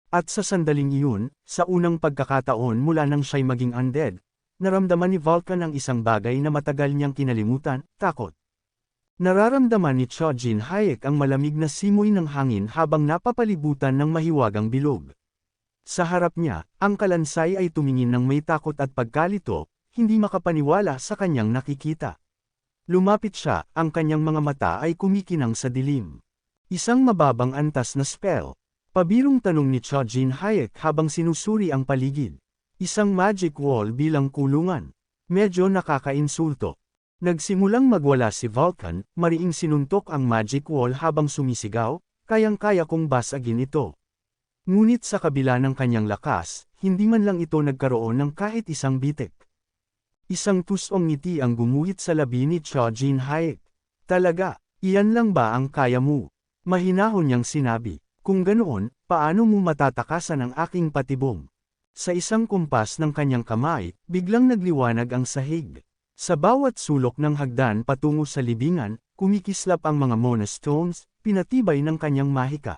At sa sandaling iyon, sa unang pagkakataon mula nang siya'y maging undead, naramdaman ni Vulcan ang isang bagay na matagal niyang kinalimutan, takot. Nararamdaman ni Cho Jin Hayek ang malamig na simoy ng hangin habang napapalibutan ng mahiwagang bilog. Sa harap niya, ang kalansay ay tumingin ng may takot at pagkalito, hindi makapaniwala sa kanyang nakikita. Lumapit siya, ang kanyang mga mata ay kumikinang sa dilim. Isang mababang antas na spell. Pabirong tanong ni Cho Jin Hayek habang sinusuri ang paligid. Isang magic wall bilang kulungan. Medyo nakakainsulto. Nagsimulang magwala si Vulcan, mariing sinuntok ang magic wall habang sumisigaw, kayang-kaya kong basagin ito. Ngunit sa kabila ng kanyang lakas, hindi man lang ito nagkaroon ng kahit isang bitik. Isang tusong ngiti ang gumuhit sa labi ni Cho Jin Hayek. Talaga, iyan lang ba ang kaya mo? Mahinahon niyang sinabi. Kung ganoon, paano mo matatakasan ang aking patibong? Sa isang kumpas ng kanyang kamay, biglang nagliwanag ang sahig. Sa bawat sulok ng hagdan patungo sa libingan, kumikislap ang mga Mona Stones, pinatibay ng kanyang mahika.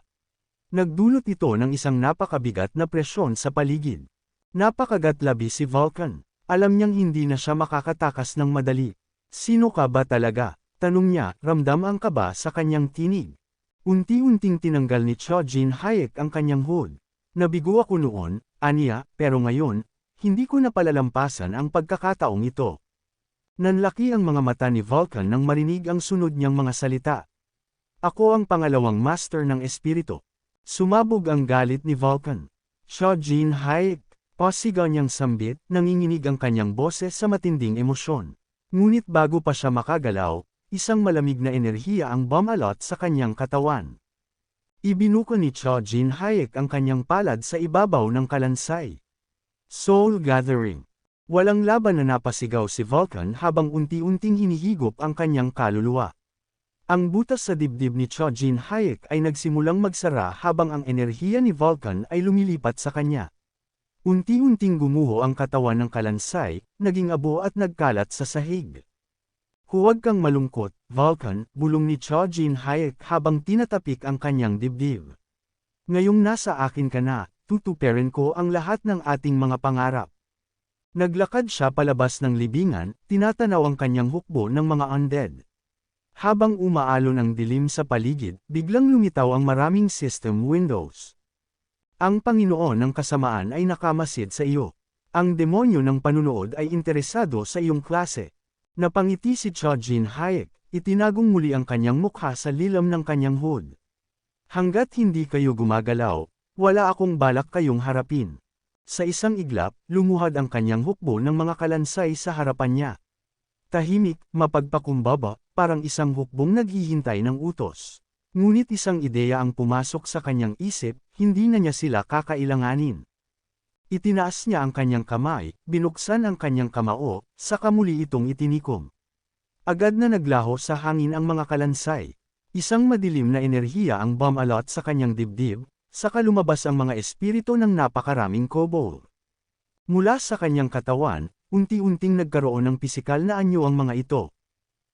Nagdulot ito ng isang napakabigat na presyon sa paligid. Napakagatlabi si Vulcan. Alam niyang hindi na siya makakatakas ng madali. Sino ka ba talaga? Tanong niya, ramdam ang kaba sa kanyang tinig. Unti-unting tinanggal ni Cho Jin Hayek ang kanyang hood. Nabigo ako noon, aniya, pero ngayon, hindi ko na palalampasan ang pagkakataong ito. Nanlaki ang mga mata ni Vulcan nang marinig ang sunod niyang mga salita. Ako ang pangalawang master ng espiritu. Sumabog ang galit ni Vulcan. Cho Jin Hayek, pasigaw niyang sambit, nanginginig ang kanyang boses sa matinding emosyon. Ngunit bago pa siya makagalaw, isang malamig na enerhiya ang bumalot sa kanyang katawan. Ibinuko ni Cho Jin Hayek ang kanyang palad sa ibabaw ng kalansay. Soul Gathering. Walang laban na napasigaw si Vulcan habang unti-unting hinihigop ang kanyang kaluluwa. Ang butas sa dibdib ni Cho Jin Hayek ay nagsimulang magsara habang ang enerhiya ni Vulcan ay lumilipat sa kanya. Unti-unting gumuho ang katawan ng kalansay, naging abo at nagkalat sa sahig. Huwag kang malungkot, Vulcan, bulong ni Cho Jin Hayek habang tinatapik ang kanyang dibdib. Ngayong nasa akin ka na, tutuperin ko ang lahat ng ating mga pangarap. Naglakad siya palabas ng libingan, tinatanaw ang kanyang hukbo ng mga undead. Habang umaalon ang dilim sa paligid, biglang lumitaw ang maraming system windows. Ang Panginoon ng kasamaan ay nakamasid sa iyo. Ang demonyo ng panunood ay interesado sa iyong klase. Napangiti si Cho Jin Hayek, itinagong muli ang kanyang mukha sa lilam ng kanyang hood. Hanggat hindi kayo gumagalaw, wala akong balak kayong harapin. Sa isang iglap, lumuhad ang kanyang hukbo ng mga kalansay sa harapan niya. Tahimik, mapagpakumbaba, parang isang hukbong naghihintay ng utos. Ngunit isang ideya ang pumasok sa kanyang isip, hindi na niya sila kakailanganin. Itinaas niya ang kanyang kamay, binuksan ang kanyang kamao, saka muli itong itinikom. Agad na naglaho sa hangin ang mga kalansay. Isang madilim na enerhiya ang bumalot sa kanyang dibdib, saka lumabas ang mga espiritu ng napakaraming kobold. Mula sa kanyang katawan, unti-unting nagkaroon ng pisikal na anyo ang mga ito.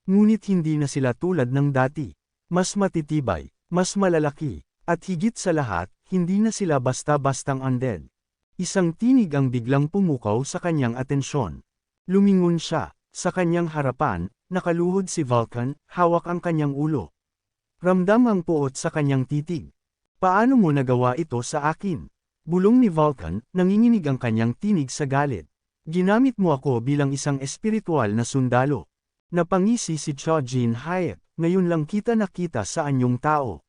Ngunit hindi na sila tulad ng dati. Mas matitibay, mas malalaki, at higit sa lahat, hindi na sila basta-bastang undead. Isang tinig ang biglang pumukaw sa kanyang atensyon. Lumingon siya, sa kanyang harapan, nakaluhod si Vulcan, hawak ang kanyang ulo. Ramdam ang puot sa kanyang titig. Paano mo nagawa ito sa akin? Bulong ni Vulcan, nanginginig ang kanyang tinig sa galit. Ginamit mo ako bilang isang espiritual na sundalo. Napangisi si Cho Jin Hayek, ngayon lang kita nakita sa anyong tao.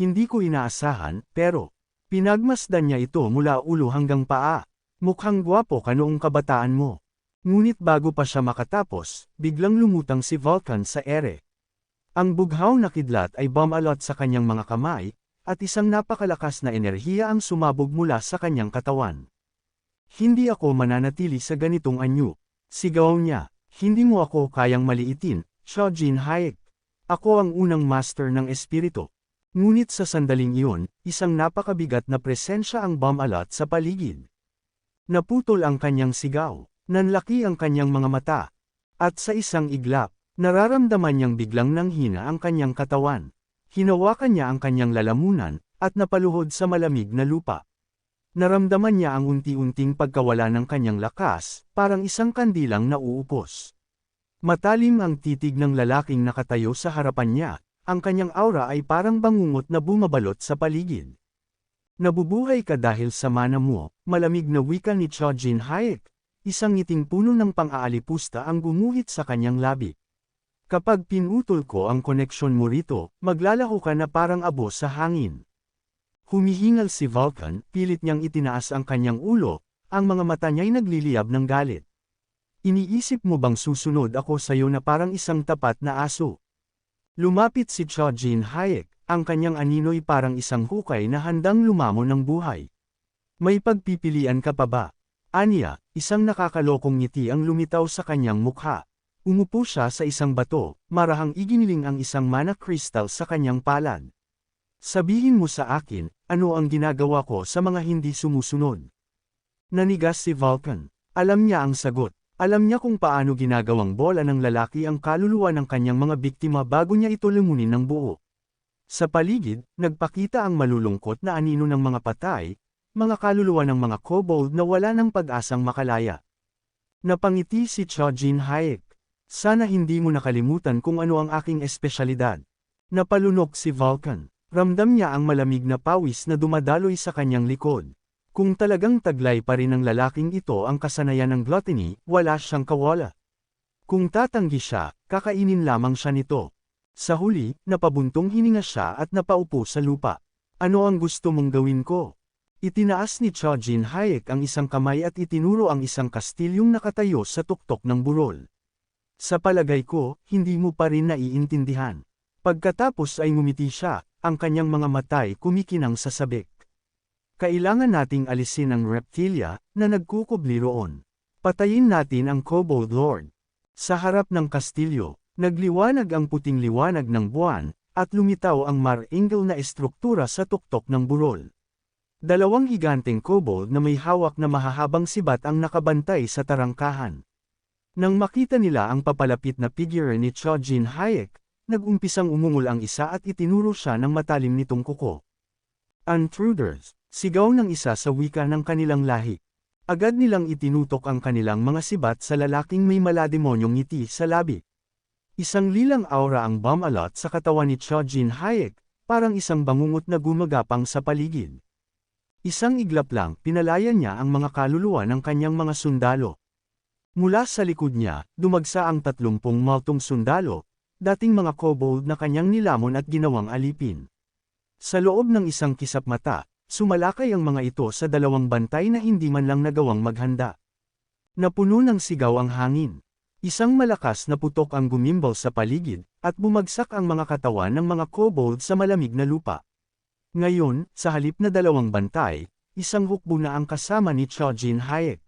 Hindi ko inaasahan, pero pinagmasdan niya ito mula ulo hanggang paa. Mukhang gwapo ka noong kabataan mo. Ngunit bago pa siya makatapos, biglang lumutang si Vulcan sa ere. Ang bughaw na kidlat ay bumalot sa kanyang mga kamay, at isang napakalakas na enerhiya ang sumabog mula sa kanyang katawan. Hindi ako mananatili sa ganitong anyo. Sigaw niya, hindi mo ako kayang maliitin, Cho Jin Hayek. Ako ang unang master ng espiritu. Ngunit sa sandaling iyon, isang napakabigat na presensya ang bumalot sa paligid. Naputol ang kanyang sigaw, nanlaki ang kanyang mga mata. At sa isang iglap, nararamdaman niyang biglang nanghina ang kanyang katawan. Hinawakan niya ang kanyang lalamunan, at napaluhod sa malamig na lupa. Naramdaman niya ang unti-unting pagkawala ng kanyang lakas, parang isang kandilang nauupos. Matalim ang titig ng lalaking nakatayo sa harapan niya, ang kanyang aura ay parang bangungot na bumabalot sa paligid. Nabubuhay ka dahil sa mana mo, malamig na wika ni Cho Jin Hayek. Isang ngiting puno ng pang-aalipusta ang gumuhit sa kanyang labi. Kapag pinutol ko ang koneksyon mo rito, maglalaho ka na parang abo sa hangin. Humihingal si Vulcan, pilit niyang itinaas ang kanyang ulo, ang mga mata niya'y nagliliyab ng galit. Iniisip mo bang susunod ako sa'yo na parang isang tapat na aso? Lumapit si Cho Jin Hayek, ang kanyang anino'y parang isang hukay na handang lumamon ng buhay. May pagpipilian ka pa ba? Aniya, isang nakakalokong ngiti ang lumitaw sa kanyang mukha. Umupo siya sa isang bato, marahang iginiling ang isang mana crystal sa kanyang palad. Sabihin mo sa akin, ano ang ginagawa ko sa mga hindi sumusunod? Nanigas si Vulcan. Alam niya ang sagot. Alam niya kung paano ginagawang bola ng lalaki ang kaluluwa ng kanyang mga biktima bago niya ito lumunin ng buo. Sa paligid, nagpakita ang malulungkot na anino ng mga patay, mga kaluluwa ng mga kobold na wala ng pag-asang makalaya. Napangiti si Cho Jin Hayek. Sana hindi mo nakalimutan kung ano ang aking espesyalidad. Napalunok si Vulcan. Ramdam niya ang malamig na pawis na dumadaloy sa kanyang likod. Kung talagang taglay pa rin ng lalaking ito ang kasanayan ng gluttony, wala siyang kawala. Kung tatanggi siya, kakainin lamang siya nito. Sa huli, napabuntong hininga siya at napaupo sa lupa. Ano ang gusto mong gawin ko? Itinaas ni Cho Jin Hayek ang isang kamay at itinuro ang isang kastilyong nakatayo sa tuktok ng burol. Sa palagay ko, hindi mo pa rin naiintindihan. Pagkatapos ay ngumiti siya, ang kanyang mga matay kumikinang sa sabik. Kailangan nating alisin ang reptilya na nagkukubli roon. Patayin natin ang Kobold Lord. Sa harap ng kastilyo, nagliwanag ang puting liwanag ng buwan, at lumitaw ang mar-ingle na estruktura sa tuktok ng burol. Dalawang higanteng kobold na may hawak na mahahabang sibat ang nakabantay sa tarangkahan. Nang makita nila ang papalapit na figure ni Cho Jin Hayek, nag-umpisang umungol ang isa at itinuro siya ng matalim nitong kuko. Intruders, sigaw ng isa sa wika ng kanilang lahi. Agad nilang itinutok ang kanilang mga sibat sa lalaking may malademonyong ngiti sa labi. Isang lilang aura ang bumalot sa katawan ni Cho Jin Hayek, parang isang bangungot na gumagapang sa paligid. Isang iglap lang, pinalayan niya ang mga kaluluwa ng kanyang mga sundalo. Mula sa likod niya, dumagsa ang 30 maltong sundalo, dating mga kobold na kanyang nilamon at ginawang alipin. Sa loob ng isang kisap mata, sumalakay ang mga ito sa dalawang bantay na hindi man lang nagawang maghanda. Napuno ng sigaw ang hangin. Isang malakas na putok ang gumimbal sa paligid, at bumagsak ang mga katawan ng mga kobold sa malamig na lupa. Ngayon, sa halip na dalawang bantay, isang hukbo na ang kasama ni Cho Jin Hayek.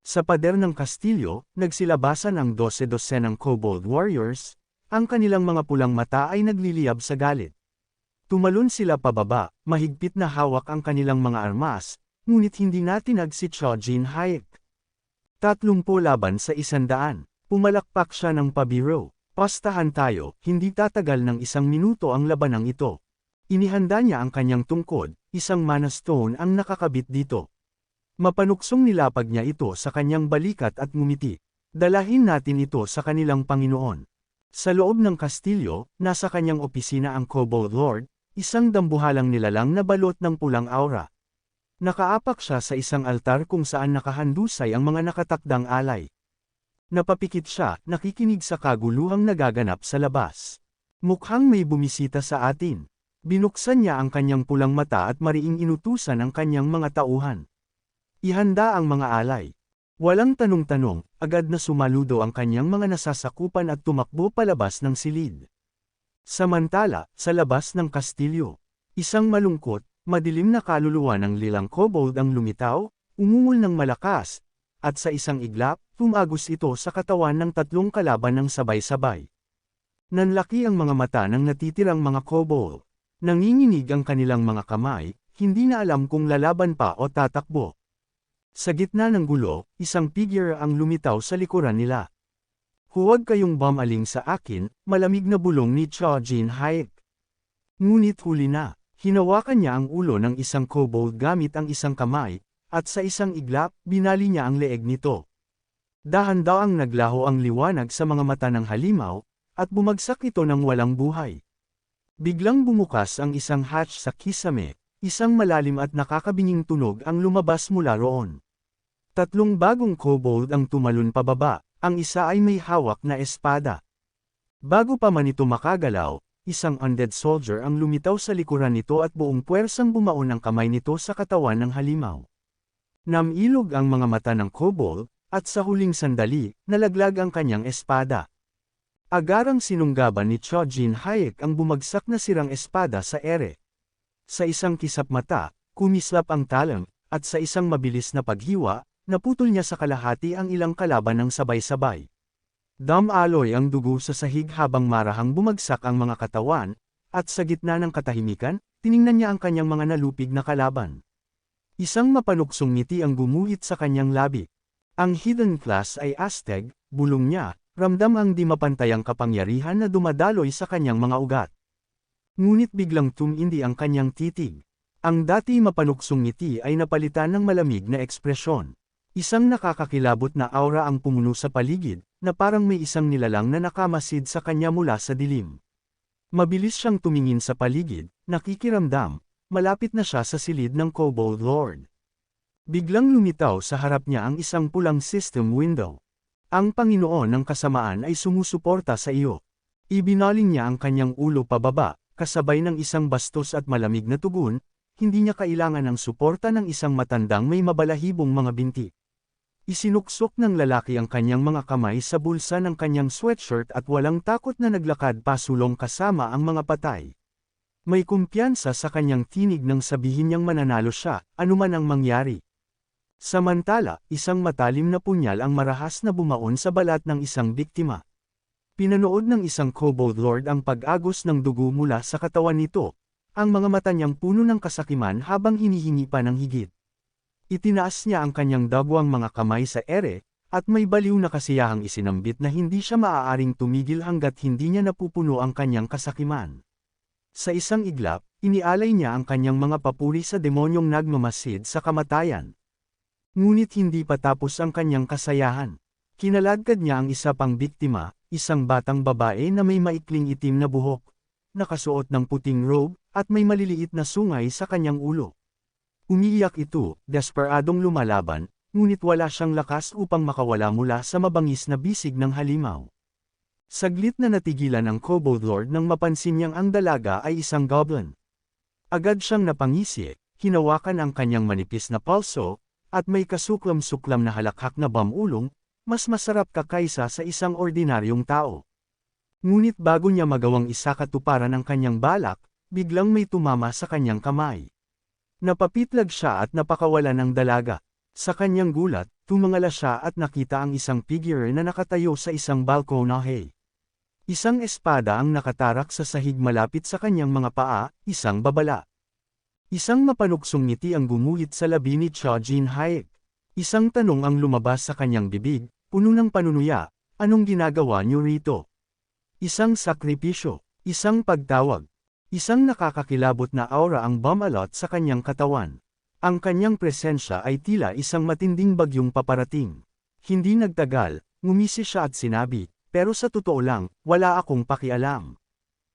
Sa pader ng kastilyo, nagsilabasan ang 12 ng kobold warriors, ang kanilang mga pulang mata ay nagliliyab sa galit. Tumalon sila pababa, mahigpit na hawak ang kanilang mga armas, ngunit hindi natinag si Cho Jin Hayek. 30 laban sa 100. Pumalakpak siya ng pabiro. Pastahan tayo, hindi tatagal ng 1 minuto ang labanang ito. Inihanda niya ang kanyang tungkod, isang mana stone ang nakakabit dito. Mapanuksong nilapag niya ito sa kanyang balikat at ngumiti. Dalahin natin ito sa kanilang Panginoon. Sa loob ng kastilyo, nasa kanyang opisina ang Kobold Lord, isang dambuhalang nilalang na balot ng pulang aura. Nakaapak siya sa isang altar kung saan nakahandusay ang mga nakatakdang alay. Napapikit siya, nakikinig sa kaguluhang nagaganap sa labas. Mukhang may bumisita sa atin. Binuksan niya ang kanyang pulang mata at mariing inutusan ang kanyang mga tauhan. Ihanda ang mga alay. Walang tanong-tanong, agad na sumaludo ang kanyang mga nasasakupan at tumakbo palabas ng silid. Samantala, sa labas ng kastilyo, isang malungkot, madilim na kaluluwa ng lilang kobold ang lumitaw, umungol ng malakas, at sa isang iglap, tumagos ito sa katawan ng 3 kalaban ng sabay-sabay. Nanlaki ang mga mata ng natitirang mga kobold. Nanginginig ang kanilang mga kamay, hindi na alam kung lalaban pa o tatakbo. Sa gitna ng gulo, isang figure ang lumitaw sa likuran nila. Huwag kayong bumaling sa akin, malamig na bulong ni Cho Jin Hayek. Ngunit huli na, Hinawakan niya ang ulo ng isang kobold gamit ang isang kamay, at sa isang iglap, binali niya ang leeg nito. Dahan-daang naglaho ang liwanag sa mga mata ng halimaw, at bumagsak ito ng walang buhay. Biglang bumukas ang isang hatch sa kisame, isang malalim at nakakabinging tunog ang lumabas mula roon. 3 bagong kobold ang tumalon pababa, ang isa ay may hawak na espada. Bago pa man ito makagalaw, isang undead soldier ang lumitaw sa likuran nito at buong puwersang bumaon ang kamay nito sa katawan ng halimaw. Namilog ang mga mata ng kobold, at sa huling sandali, nalaglag ang kanyang espada. Agarang sinunggaban ni Cho-Jin Hayek ang bumagsak na sirang espada sa ere. Sa isang kisap mata, kumislap ang talang, at sa isang mabilis na paghiwa, naputol niya sa kalahati ang ilang kalaban ng sabay-sabay. Damaloy ang dugo sa sahig habang marahang bumagsak ang mga katawan, at sa gitna ng katahimikan, tiningnan niya ang kanyang mga nalupig na kalaban. Isang mapanuksong ngiti ang gumuhit sa kanyang labi. Ang hidden class ay Aztec, bulong niya, ramdam ang di mapantayang kapangyarihan na dumadaloy sa kanyang mga ugat. Ngunit biglang tumindi ang kanyang titig. Ang dati mapanuksong ngiti ay napalitan ng malamig na ekspresyon. Isang nakakakilabot na aura ang pumuno sa paligid, na parang may isang nilalang na nakamasid sa kanya mula sa dilim. Mabilis siyang tumingin sa paligid, nakikiramdam, malapit na siya sa silid ng Kobold Lord. Biglang lumitaw sa harap niya ang isang pulang system window. Ang Panginoon ng kasamaan ay sumusuporta sa iyo. Ibinaling niya ang kanyang ulo pababa, kasabay ng isang bastos at malamig na tugon, hindi niya kailangan ng suporta ng isang matandang may mabalahibong mga binti. Isinuksok ng lalaki ang kanyang mga kamay sa bulsa ng kanyang sweatshirt at walang takot na naglakad pasulong kasama ang mga patay. May kumpiyansa sa kanyang tinig nang sabihin niyang mananalo siya, anuman ang mangyari. Samantala, isang matalim na punyal ang marahas na bumaon sa balat ng isang biktima. Pinanood ng isang kobold lord ang pag-agos ng dugo mula sa katawan nito, ang mga mata niyang puno ng kasakiman habang hinihingi pa ng higit. Itinaas niya ang kanyang dagwang mga kamay sa ere, at may baliw na kasiyahang isinambit na hindi siya maaaring tumigil hanggat hindi niya napupuno ang kanyang kasakiman. Sa isang iglap, inialay niya ang kanyang mga papuri sa demonyong nagmamasid sa kamatayan. Ngunit hindi pa tapos ang kanyang kasayahan. Kinaladkad niya ang isa pang biktima, isang batang babae na may maikling itim na buhok, nakasuot ng puting robe, at may maliliit na sungay sa kanyang ulo. Umiiyak ito, desperadong lumalaban, ngunit wala siyang lakas upang makawala mula sa mabangis na bisig ng halimaw. Saglit na natigilan ang Kobold Lord nang mapansin niyang ang dalaga ay isang goblin. Agad siyang napangisi, hinawakan ang kanyang manipis na palso, at may kasuklam-suklam na halakhak na bamulong, mas masarap ka kaysa sa isang ordinaryong tao. Ngunit bago niya magawang isakatuparan ang kanyang balak, biglang may tumama sa kanyang kamay. Napapitlag siya at napakawalan ng dalaga. Sa kanyang gulat, tumangala siya at nakita ang isang figure na nakatayo sa isang balkonahe. Isang espada ang nakatarak sa sahig malapit sa kanyang mga paa, isang babala. Isang mapanuksong ngiti ang gumuhit sa labi ni Cho-Jin Hayek. Isang tanong ang lumabas sa kanyang bibig, puno ng panunuya, anong ginagawa niyo rito? Isang sakripisyo, isang pagtawag. Isang nakakakilabot na aura ang bumalot sa kanyang katawan. Ang kanyang presensya ay tila isang matinding bagyong paparating. Hindi nagtagal, ngumisi siya at sinabi, pero sa totoo lang, wala akong pakialam.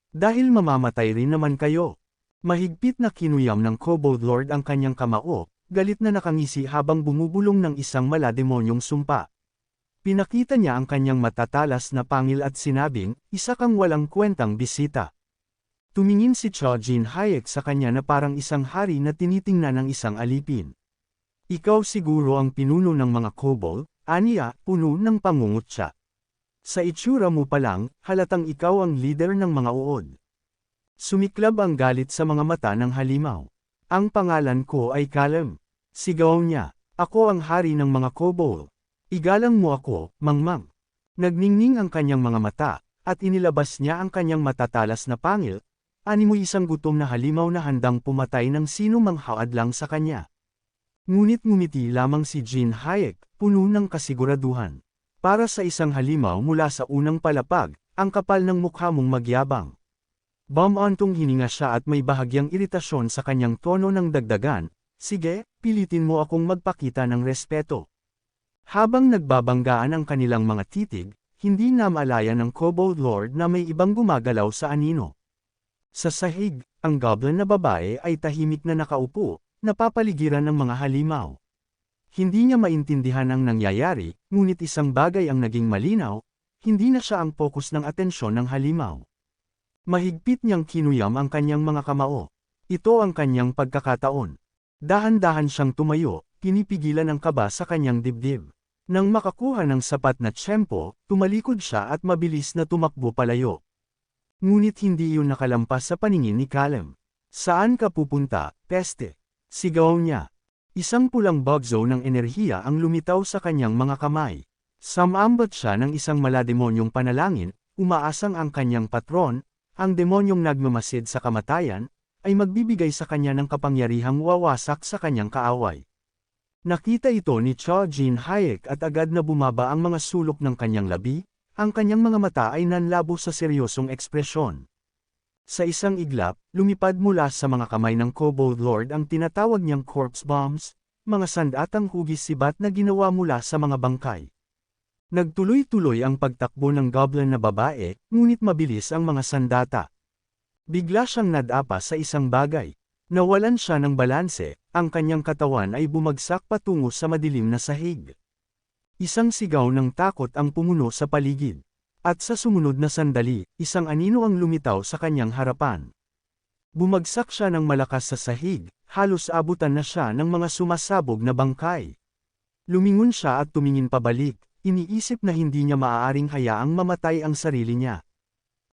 Dahil mamamatay rin naman kayo. Mahigpit na kinuyam ng Kobold Lord ang kanyang kamao, galit na nakangisi habang bumubulong ng isang malademonyong sumpa. Pinakita niya ang kanyang matatalas na pangil at sinabing, isa kang walang kwentang bisita. Tumingin si Cho-Jin Hayek sa kanya na parang isang hari na tinitingnan ng isang alipin. Ikaw siguro ang pinuno ng mga kobold, aniya, puno ng pangungutya. Sa itsura mo pa lang, halatang ikaw ang leader ng mga uod. Sumiklab ang galit sa mga mata ng halimaw. Ang pangalan ko ay Calem. Sigaw niya, ako ang hari ng mga kobold. Igalang mo ako, mangmang. Nagningning ang kanyang mga mata, at inilabas niya ang kanyang matatalas na pangil, animoy isang gutom na halimaw na handang pumatay ng sino mang haadlang sa kanya. Ngunit ngumiti lamang si Jin Hayek, puno ng kasiguraduhan. Para sa isang halimaw mula sa unang palapag, ang kapal ng mukha mong magyabang. Bumantong hininga siya at may bahagyang iritasyon sa kanyang tono ng dagdagan, sige, pilitin mo akong magpakita ng respeto. Habang nagbabanggaan ang kanilang mga titig, hindi na malaya ng Kobold Lord na may ibang gumagalaw sa anino. Sa sahig, ang goblin na babae ay tahimik na nakaupo, napapaligiran ng mga halimaw. Hindi niya maintindihan ang nangyayari, ngunit isang bagay ang naging malinaw, hindi na siya ang fokus ng atensyon ng halimaw. Mahigpit niyang kinuyam ang kanyang mga kamao. Ito ang kanyang pagkakataon. Dahan-dahan siyang tumayo, pinipigilan ang kaba sa kanyang dibdib. Nang makakuha ng sapat na tiyempo, tumalikod siya at mabilis na tumakbo palayo. Ngunit hindi iyon nakalampas sa paningin ni Callum. Saan ka pupunta, peste? Sigaw niya. Isang pulang bugzo ng enerhiya ang lumitaw sa kanyang mga kamay. Sumambat siya ng isang malademonyong panalangin, umaasang ang kanyang patron, ang demonyong nagmamasid sa kamatayan, ay magbibigay sa kanya ng kapangyarihang wawasak sa kanyang kaaway. Nakita ito ni Cho Jin Hayek at agad na bumaba ang mga sulok ng kanyang labi, ang kanyang mga mata ay nanlabo sa seryosong ekspresyon. Sa isang iglap, lumipad mula sa mga kamay ng Kobold Lord ang tinatawag niyang corpse bombs, mga sandatang hugis sibat na ginawa mula sa mga bangkay. Nagtuloy-tuloy ang pagtakbo ng goblin na babae, ngunit mabilis ang mga sandata. Bigla siyang nadapa sa isang bagay. Nawalan siya ng balanse, ang kanyang katawan ay bumagsak patungo sa madilim na sahig. Isang sigaw ng takot ang pumuno sa paligid. At sa sumunod na sandali, isang anino ang lumitaw sa kanyang harapan. Bumagsak siya ng malakas sa sahig, halos abutan na siya ng mga sumasabog na bangkay. Lumingon siya at tumingin pabalik. Iniisip na hindi niya maaaring hayaang mamatay ang sarili niya.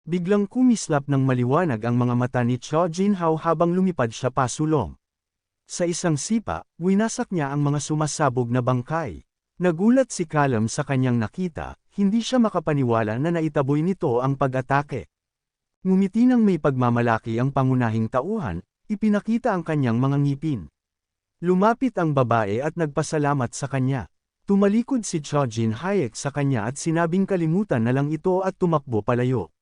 Biglang kumislap ng maliwanag ang mga mata ni Cho Jin Hao habang lumipad siya pasulong. Sa isang sipa, winasak niya ang mga sumasabog na bangkay. Nagulat si Callum sa kanyang nakita, hindi siya makapaniwala na naitaboy nito ang pag-atake. Ngumiti ng may pagmamalaki ang pangunahing tauhan, ipinakita ang kanyang mga ngipin. Lumapit ang babae at nagpasalamat sa kanya. Tumalikod si Cho Jin Hayek sa kanya at sinabing kalimutan na lang ito at tumakbo palayo.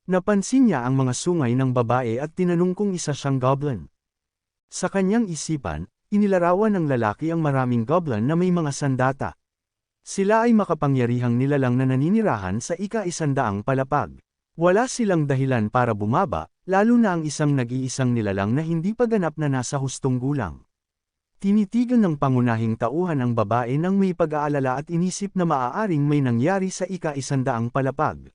Napansin niya ang mga sungay ng babae at tinanong kung isa siyang goblin. Sa kanyang isipan, inilarawan ng lalaki ang maraming goblin na may mga sandata. Sila ay makapangyarihang nilalang na naninirahan sa ika-100 palapag. Wala silang dahilan para bumaba, lalo na ang isang nag-iisang nilalang na hindi pa ganap na nasa hustong gulang. Tinitigan ng pangunahing tauhan ang babae nang may pag-aalala at inisip na maaaring may nangyari sa ika-100 palapag.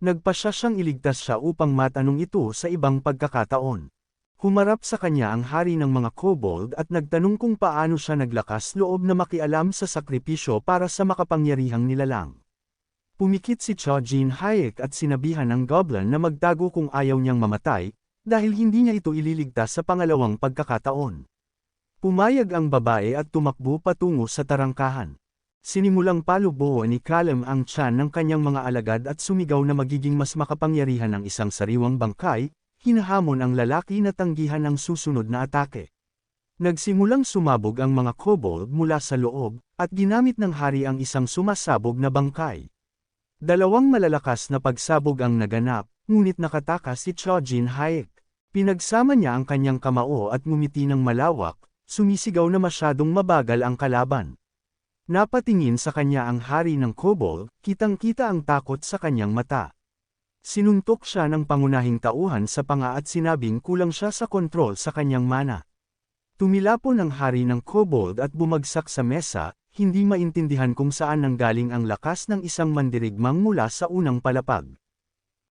Nagpasya siyang iligtas siya upang matanong ito sa ibang pagkakataon. Humarap sa kanya ang hari ng mga kobold at nagtanong kung paano siya naglakas loob na makialam sa sakripisyo para sa makapangyarihang nilalang. Pumikit si Cho Jin Hayek at sinabihan ng goblin na magtago kung ayaw niyang mamatay, dahil hindi niya ito ililigtas sa pangalawang pagkakataon. Pumayag ang babae at tumakbo patungo sa tarangkahan. Sinimulang palubuo ni Callum ang tiyan ng kanyang mga alagad at sumigaw na magiging mas makapangyarihan ang isang sariwang bangkay, hinahamon ang lalaki na tanggihan ang susunod na atake. Nagsimulang sumabog ang mga kobold mula sa loob, at ginamit ng hari ang isang sumasabog na bangkay. Dalawang malalakas na pagsabog ang naganap, ngunit nakatakas si Cho Jin Hayek. Pinagsama niya ang kanyang kamao at ngumiti ng malawak, sumisigaw na masyadong mabagal ang kalaban. Napatingin sa kanya ang hari ng kobold, kitang-kita ang takot sa kanyang mata. Sinuntok siya ng pangunahing tauhan sa panga at sinabing kulang siya sa kontrol sa kanyang mana. Tumilapon ang hari ng kobold at bumagsak sa mesa, hindi maintindihan kung saan nanggaling ang lakas ng isang mandirigmang mula sa unang palapag.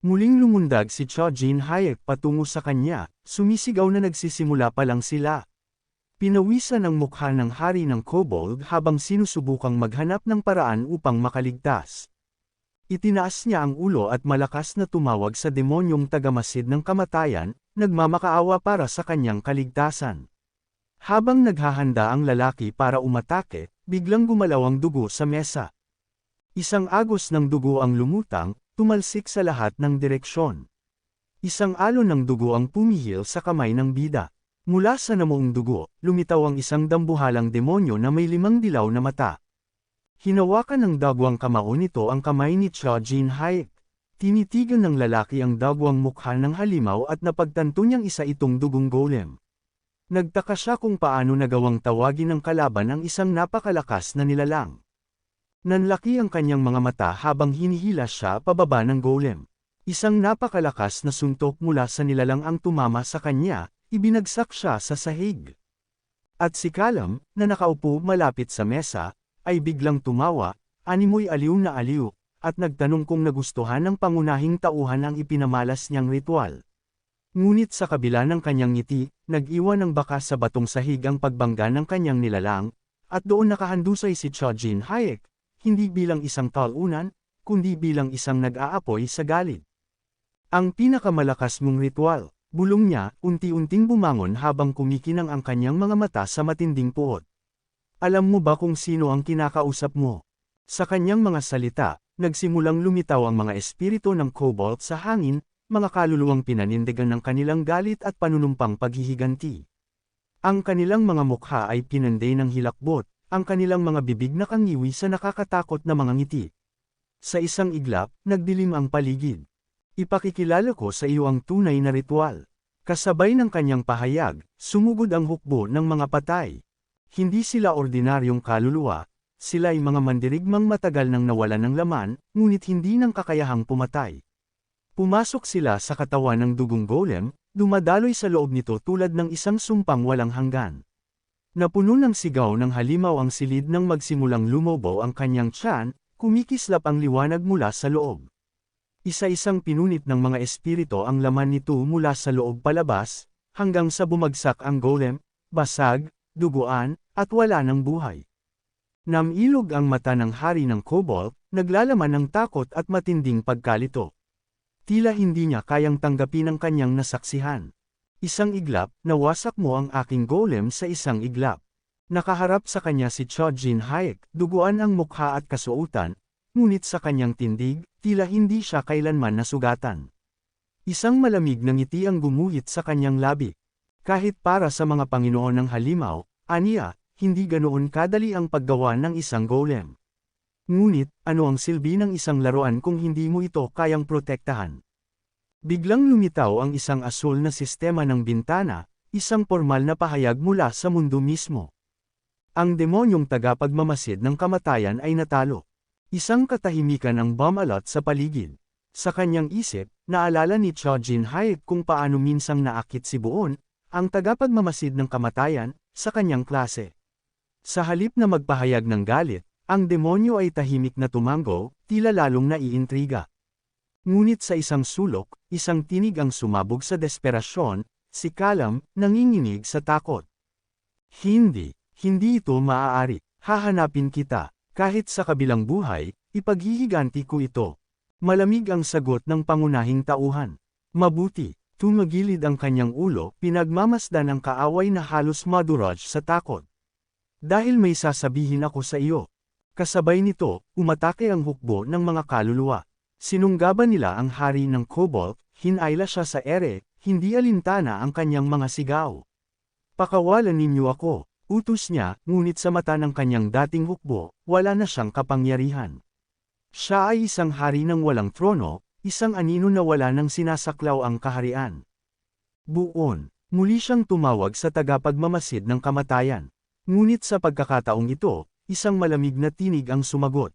Muling lumundag si Cho Jin Hayek patungo sa kanya, sumisigaw na nagsisimula pa lang sila. Pinawisan ang mukha ng hari ng kobold habang sinusubukang maghanap ng paraan upang makaligtas. Itinaas niya ang ulo at malakas na tumawag sa demonyong tagamasid ng kamatayan, nagmamakaawa para sa kanyang kaligtasan. Habang naghahanda ang lalaki para umatake, biglang gumalaw ang dugo sa mesa. Isang agos ng dugo ang lumutang, tumalsik sa lahat ng direksyon. Isang alon ng dugo ang pumihil sa kamay ng bida. Mula sa namuong dugo, lumitaw ang isang dambuhalang demonyo na may 5 dilaw na mata. Hinawakan ng dagwang kamao nito ang kamay ni Cho Jin Hayek. Tinitigan ng lalaki ang dagwang mukha ng halimaw at napagtanto niyang isa itong dugong golem. Nagtaka siya kung paano nagawang tawagin ng kalaban ang isang napakalakas na nilalang. Nanlaki ang kanyang mga mata habang hinihila siya pababa ng golem. Isang napakalakas na suntok mula sa nilalang ang tumama sa kanya, ibinagsak siya sa sahig. At si Kalam, na nakaupo malapit sa mesa, ay biglang tumawa, animoy aliw na aliw, at nagtanong kung nagustuhan ng pangunahing tauhan ang ipinamalas niyang ritual. Ngunit sa kabila ng kanyang ngiti, nag-iwan ng bakas sa batong sahig ang pagbangga ng kanyang nilalang, at doon nakahandusay si Cho-Jin Hayek, hindi bilang isang talunan, kundi bilang isang nag-aapoy sa galit. Ang pinakamalakas mong ritual, bulong niya, unti-unting bumangon habang kumikinang ang kanyang mga mata sa matinding puot. Alam mo ba kung sino ang kinakausap mo? Sa kanyang mga salita, nagsimulang lumitaw ang mga espiritu ng Cobalt sa hangin, mga kaluluwang pinanindigan ng kanilang galit at panunumpang paghihiganti. Ang kanilang mga mukha ay pinanday ng hilakbot, ang kanilang mga bibig nakangiwi sa nakakatakot na mga ngiti. Sa isang iglap, nagdilim ang paligid. Ipakikilala ko sa iyo ang tunay na ritual. Kasabay ng kanyang pahayag, sumugod ang hukbo ng mga patay. Hindi sila ordinaryong kaluluwa, sila ay mga mandirigmang matagal nang nawalan ng laman, ngunit hindi ng kakayahang pumatay. Pumasok sila sa katawan ng dugong golem, dumadaloy sa loob nito tulad ng isang sumpang walang hanggan. Napuno ng sigaw ng halimaw ang silid nang magsimulang lumobo ang kanyang tiyan, kumikislap ang liwanag mula sa loob. Isa-isang pinunit ng mga espiritu ang laman nito mula sa loob palabas, hanggang sa bumagsak ang golem, basag, duguan, at wala ng buhay. Namilog ang mata ng hari ng Cobalt, naglalaman ng takot at matinding pagkalito. Tila hindi niya kayang tanggapin ang kanyang nasaksihan. Isang iglap, nawasak mo ang aking golem sa isang iglap. Nakaharap sa kanya si Cho-Jin Hayek, duguan ang mukha at kasuotan, ngunit sa kanyang tindig, tila hindi siya kailanman nasugatan. Isang malamig na ngiti ang gumuhit sa kanyang labi. Kahit para sa mga Panginoon ng halimaw, aniya, hindi ganoon kadali ang paggawa ng isang golem. Ngunit, ano ang silbi ng isang laruan kung hindi mo ito kayang protektahan? Biglang lumitaw ang isang asul na sistema ng bintana, isang formal na pahayag mula sa mundo mismo. Ang demonyong tagapagmamasid ng kamatayan ay natalo. Isang katahimikan ang bumalot sa paligid. Sa kanyang isip, naalala ni Cho-Jin Hayek kung paano minsang naakit si Buon, ang tagapagmamasid ng kamatayan, sa kanyang klase. Sa halip na magpahayag ng galit, ang demonyo ay tahimik na tumango, tila lalong naiintriga. Ngunit sa isang sulok, isang tinig ang sumabog sa desperasyon, si Kalam, nanginginig sa takot. Hindi ito maaari, hahanapin kita, kahit sa kabilang buhay, ipaghihiganti ko ito. Malamig ang sagot ng pangunahing tauhan. Mabuti, tumagilid ang kanyang ulo, pinagmamasdan ang kaaway na halos maduraj sa takot. Dahil may sasabihin ako sa iyo. Kasabay nito, umatake ang hukbo ng mga kaluluwa. Sinunggaban nila ang hari ng Cobalt, hinayla siya sa ere, hindi alintana ang kanyang mga sigaw. Pakawalan ninyo ako, utos niya, ngunit sa mata ng kanyang dating hukbo, wala na siyang kapangyarihan. Siya ay isang hari ng walang trono, isang anino na wala nang sinasaklaw ang kaharian. Buon, muli siyang tumawag sa tagapagmamasid ng kamatayan. Ngunit sa pagkakataong ito, isang malamig na tinig ang sumagot.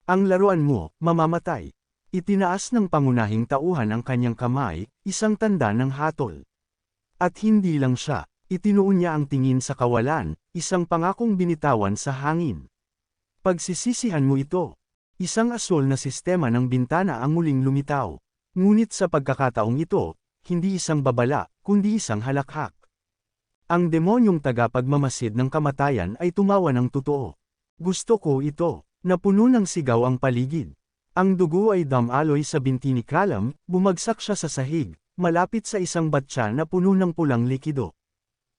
Ang laruan mo, mamamatay. Itinaas ng pangunahing tauhan ang kanyang kamay, isang tanda ng hatol. At hindi lang siya, itinuon niya ang tingin sa kawalan, isang pangakong binitawan sa hangin. Pagsisisihan mo ito. Isang asul na sistema ng bintana ang muling lumitaw. Ngunit sa pagkakataong ito, hindi isang babala, kundi isang halakhak. Ang demonyong tagapagmamasid ng kamatayan ay tumawa ng totoo. Gusto ko ito, napuno ng sigaw ang paligid. Ang dugo ay damaloy sa binti ni Kalam, bumagsak siya sa sahig, malapit sa isang batya na puno ng pulang likido.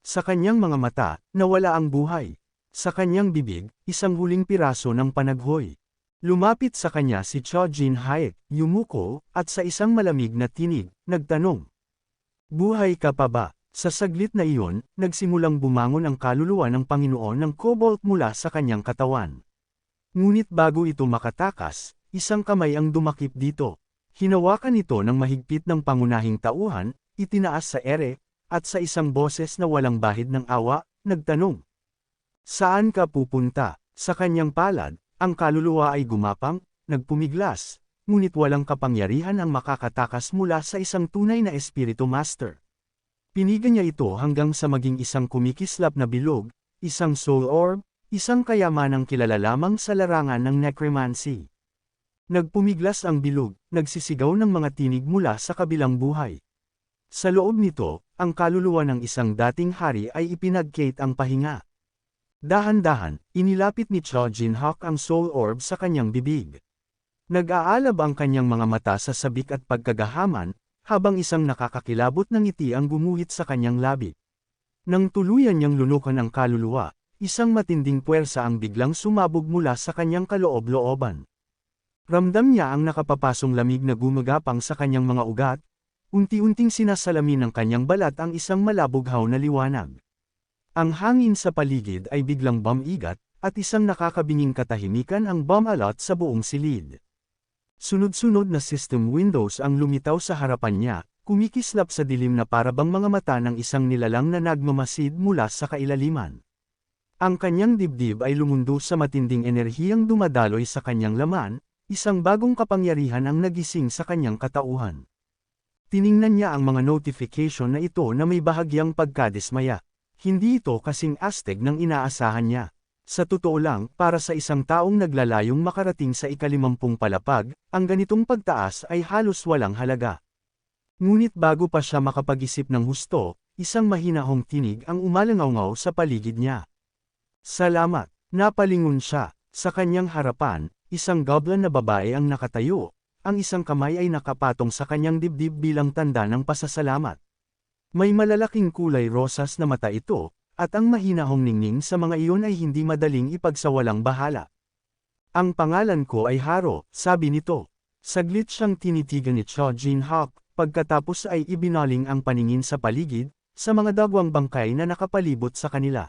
Sa kanyang mga mata, nawala ang buhay. Sa kanyang bibig, isang huling piraso ng panaghoy. Lumapit sa kanya si Cho-Jin Hayek, yumuko, at sa isang malamig na tinig, nagtanong. Buhay ka pa ba? Sa saglit na iyon, nagsimulang bumangon ang kaluluwa ng Panginoon ng Cobalt mula sa kanyang katawan. Ngunit bago ito makatakas, isang kamay ang dumakip dito. Hinawakan ito ng mahigpit ng pangunahing tauhan, itinaas sa ere, at sa isang boses na walang bahid ng awa, nagtanong. Saan ka pupunta? Sa kanyang palad, ang kaluluwa ay gumapang, nagpumiglas, ngunit walang kapangyarihan ang makakatakas mula sa isang tunay na espiritu master. Piniga niya ito hanggang sa maging isang kumikislap na bilog, isang soul orb, isang kayamanang kilala lamang sa larangan ng necromancy. Nagpumiglas ang bilog, nagsisigaw ng mga tinig mula sa kabilang buhay. Sa loob nito, ang kaluluwa ng isang dating hari ay ipinagkait ang pahinga. Dahan-dahan, inilapit ni Cho Jin-hak ang soul orb sa kanyang bibig. Nag-aalab ang kanyang mga mata sa sabik at pagkagahaman, habang isang nakakakilabot na ngiti ang gumuhit sa kanyang labi. Nang tuluyan niyang lunukan ang kaluluwa, isang matinding puwersa ang biglang sumabog mula sa kanyang kaloob-looban. Ramdam niya ang nakapapasong lamig na gumagapang sa kanyang mga ugat, unti-unting sinasalamin ng kanyang balat ang isang malabughaw na liwanag. Ang hangin sa paligid ay biglang bumigat, at isang nakakabinging katahimikan ang bumalot sa buong silid. Sunod-sunod na system windows ang lumitaw sa harapan niya, kumikislap sa dilim na parabang mga mata ng isang nilalang na nagmamasid mula sa kailaliman. Ang kanyang dibdib ay lumundo sa matinding enerhiyang dumadaloy sa kanyang laman, isang bagong kapangyarihan ang nagising sa kanyang katauhan. Tiningnan niya ang mga notification na ito na may bahagyang pagkadismaya. Hindi ito kasing astig ng inaasahan niya. Sa totoo lang, para sa isang taong naglalayong makarating sa ika-50 palapag, ang ganitong pagtaas ay halos walang halaga. Ngunit bago pa siya makapag-isip ng husto, isang mahinahong tinig ang umalangaw sa paligid niya. Salamat! Napalingon siya. Sa kanyang harapan, isang goblin na babae ang nakatayo, ang isang kamay ay nakapatong sa kanyang dibdib bilang tanda ng pasasalamat. May malalaking kulay rosas na mata ito, at ang mahinahong ningning sa mga iyon ay hindi madaling ipagsawalang bahala. Ang pangalan ko ay Haro, sabi nito. Saglit siyang tinitigan ni Cho Jin-hak, pagkatapos ay ibinaling ang paningin sa paligid, sa mga dagwang bangkay na nakapalibot sa kanila.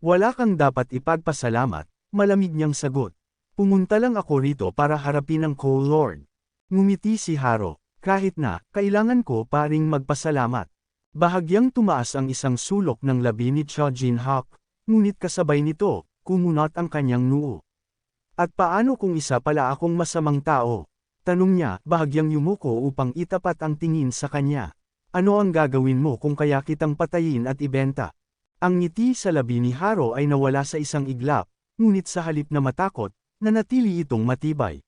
Wala kang dapat ipagpasalamat, malamig niyang sagot. Pumunta lang ako rito para harapin ang Cold Lord. Ngumiti si Haro, kahit na, kailangan ko pa ring magpasalamat. Bahagyang tumaas ang isang sulok ng labi ni Cho Jin-hak, ngunit kasabay nito, kumunat ang kanyang noo. At paano kung isa pala akong masamang tao? Tanong niya, bahagyang yumuko upang itapat ang tingin sa kanya. Ano ang gagawin mo kung kaya kitang patayin at ibenta? Ang ngiti sa labi ni Haro ay nawala sa isang iglap, ngunit sa halip na matakot, nanatili itong matibay.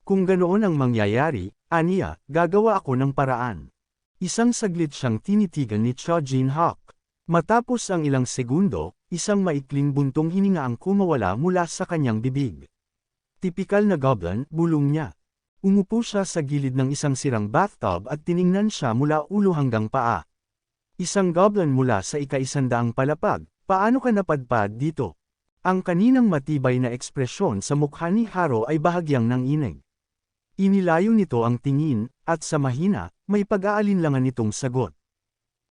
Kung ganoon ang mangyayari, aniya, gagawa ako ng paraan. Isang saglit siyang tinitigan ni Cho Jin-hak. Matapos ang ilang segundo, isang maikling buntong hininga ang kumawala mula sa kanyang bibig. Tipikal na goblin, bulong niya. Umupo siya sa gilid ng isang sirang bathtub at tiningnan siya mula ulo hanggang paa. Isang goblin mula sa ika-100 palapag, paano ka napadpad dito? Ang kaninang matibay na ekspresyon sa mukha ni Haro ay bahagyang nanginig. Inilayo nito ang tingin, at sa mahina, may pag-aalinlangan nitong sagot.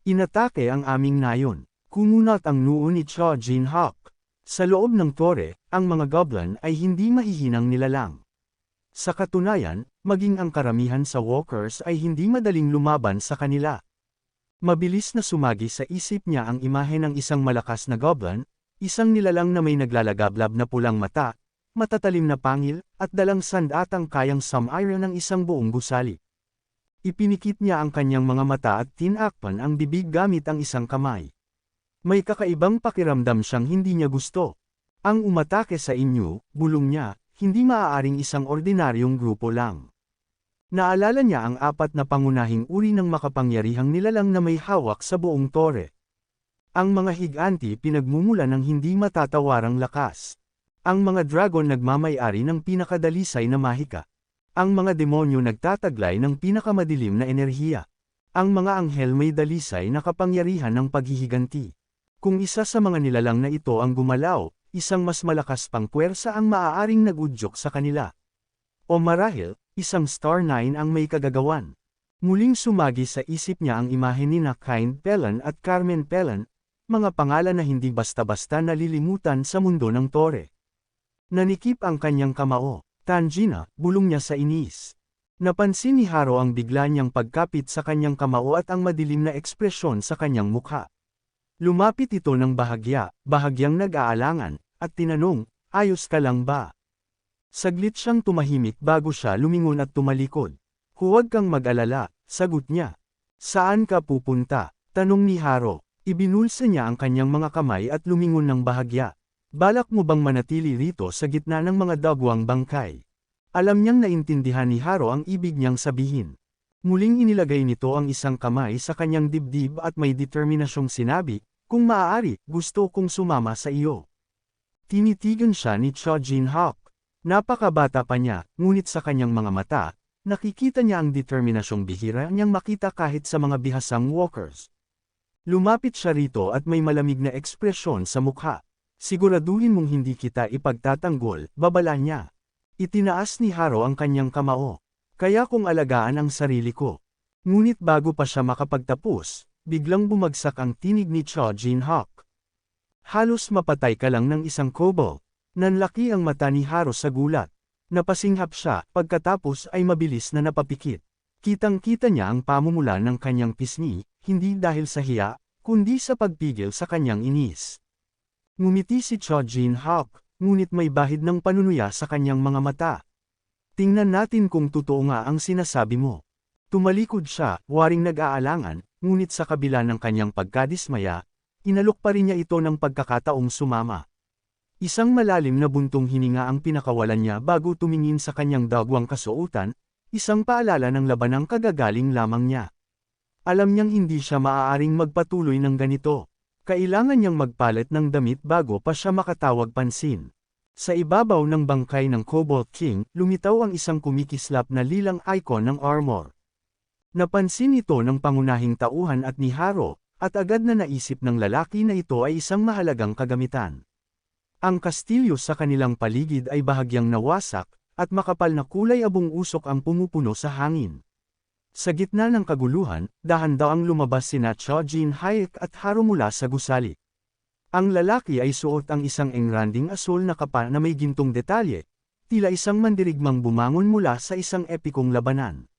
Inatake ang aming nayon. Kumunat ang noo ni Cho Jin-hak. Sa loob ng tore, ang mga goblin ay hindi mahihinang nilalang. Sa katunayan, maging ang karamihan sa walkers ay hindi madaling lumaban sa kanila. Mabilis na sumagi sa isip niya ang imahe ng isang malakas na goblin, isang nilalang na may naglalagablab na pulang mata, matatalim na pangil, at dalang sandatang kayang sum-iron ng isang buong gusali. Ipinikit niya ang kanyang mga mata at tinakpan ang bibig gamit ang isang kamay. May kakaibang pakiramdam siyang hindi niya gusto. Ang umatake sa inyo, bulong niya, hindi maaaring isang ordinaryong grupo lang. Naalala niya ang 4 na pangunahing uri ng makapangyarihang nilalang na may hawak sa buong tore. Ang mga higanti pinagmumula ng hindi matatawarang lakas. Ang mga dragon nagmamay-ari ng pinakadalisay na mahika. Ang mga demonyo nagtataglay ng pinakamadilim na enerhiya. Ang mga anghel may dalisay na kapangyarihan ng paghihiganti. Kung isa sa mga nilalang na ito ang gumalaw, isang mas malakas pang puwersa ang maaaring nagudyok sa kanila. O marahil, isang Star 9 ang may kagagawan. Muling sumagi sa isip niya ang imahe ni Kind Pelan at Carmen Pelan, mga pangalan na hindi basta-basta nalilimutan sa mundo ng tore. Nanikip ang kanyang kamao. Tanjina, bulong niya sa inis. Napansin ni Haro ang bigla niyang pagkapit sa kanyang kamao at ang madilim na ekspresyon sa kanyang mukha. Lumapit ito ng bahagyang nag-aalangan, at tinanong, ayos ka lang ba? Saglit siyang tumahimik bago siya lumingon at tumalikod. Huwag kang mag-alala, sagot niya. Saan ka pupunta? Tanong ni Haro. Ibinulsa niya ang kanyang mga kamay at lumingon ng bahagya. Balak mo bang manatili rito sa gitna ng mga dagwang bangkay? Alam niyang naintindihan ni Haro ang ibig niyang sabihin. Muling inilagay nito ang isang kamay sa kanyang dibdib at may determinasyong sinabi, kung maaari, gusto kong sumama sa iyo. Tinitigan siya ni Cho Jin-hock. Napakabata pa niya, ngunit sa kanyang mga mata, nakikita niya ang determinasyong bihira niyang makita kahit sa mga bihasang walkers. Lumapit siya rito at may malamig na ekspresyon sa mukha. Siguraduhin mong hindi kita ipagtatanggol, babala niya. Itinaas ni Haro ang kanyang kamao. Kaya kong alagaan ang sarili ko. Ngunit bago pa siya makapagtapos, biglang bumagsak ang tinig ni Cho Jin-hock. Halos mapatay ka lang ng isang kobold. Nanlaki ang mata ni Haro sa gulat. Napasinghap siya, pagkatapos ay mabilis na napapikit. Kitang-kita niya ang pamumula ng kanyang pisngi, hindi dahil sa hiya, kundi sa pagpigil sa kanyang inis. Ngumiti si Cho Jin-hock, ngunit may bahid ng panunuya sa kanyang mga mata. Tingnan natin kung totoo nga ang sinasabi mo. Tumalikod siya, waring nag-aalangan, ngunit sa kabila ng kanyang pagkadismaya, inalok pa rin niya ito ng pagkakataong sumama. Isang malalim na buntong hininga ang pinakawalan niya bago tumingin sa kanyang dagwang kasuotan, isang paalala ng labanang kagagaling lamang niya. Alam niyang hindi siya maaaring magpatuloy ng ganito. Kailangan niyang magpalit ng damit bago pa siya makatawag pansin. Sa ibabaw ng bangkay ng Cobalt King, lumitaw ang isang kumikislap na lilang icon ng armor. Napansin ito ng pangunahing tauhan at ni Haro, at agad na naisip ng lalaki na ito ay isang mahalagang kagamitan. Ang kastilyo sa kanilang paligid ay bahagyang nawasak, at makapal na kulay abong usok ang pumupuno sa hangin. Sa gitna ng kaguluhan, dahan-dahang lumabas sina Cho Jin-hyuk at Haro mula sa gusali. Ang lalaki ay suot ang isang engranding asul na kapa na may gintong detalye, tila isang mandirigmang bumangon mula sa isang epikong labanan.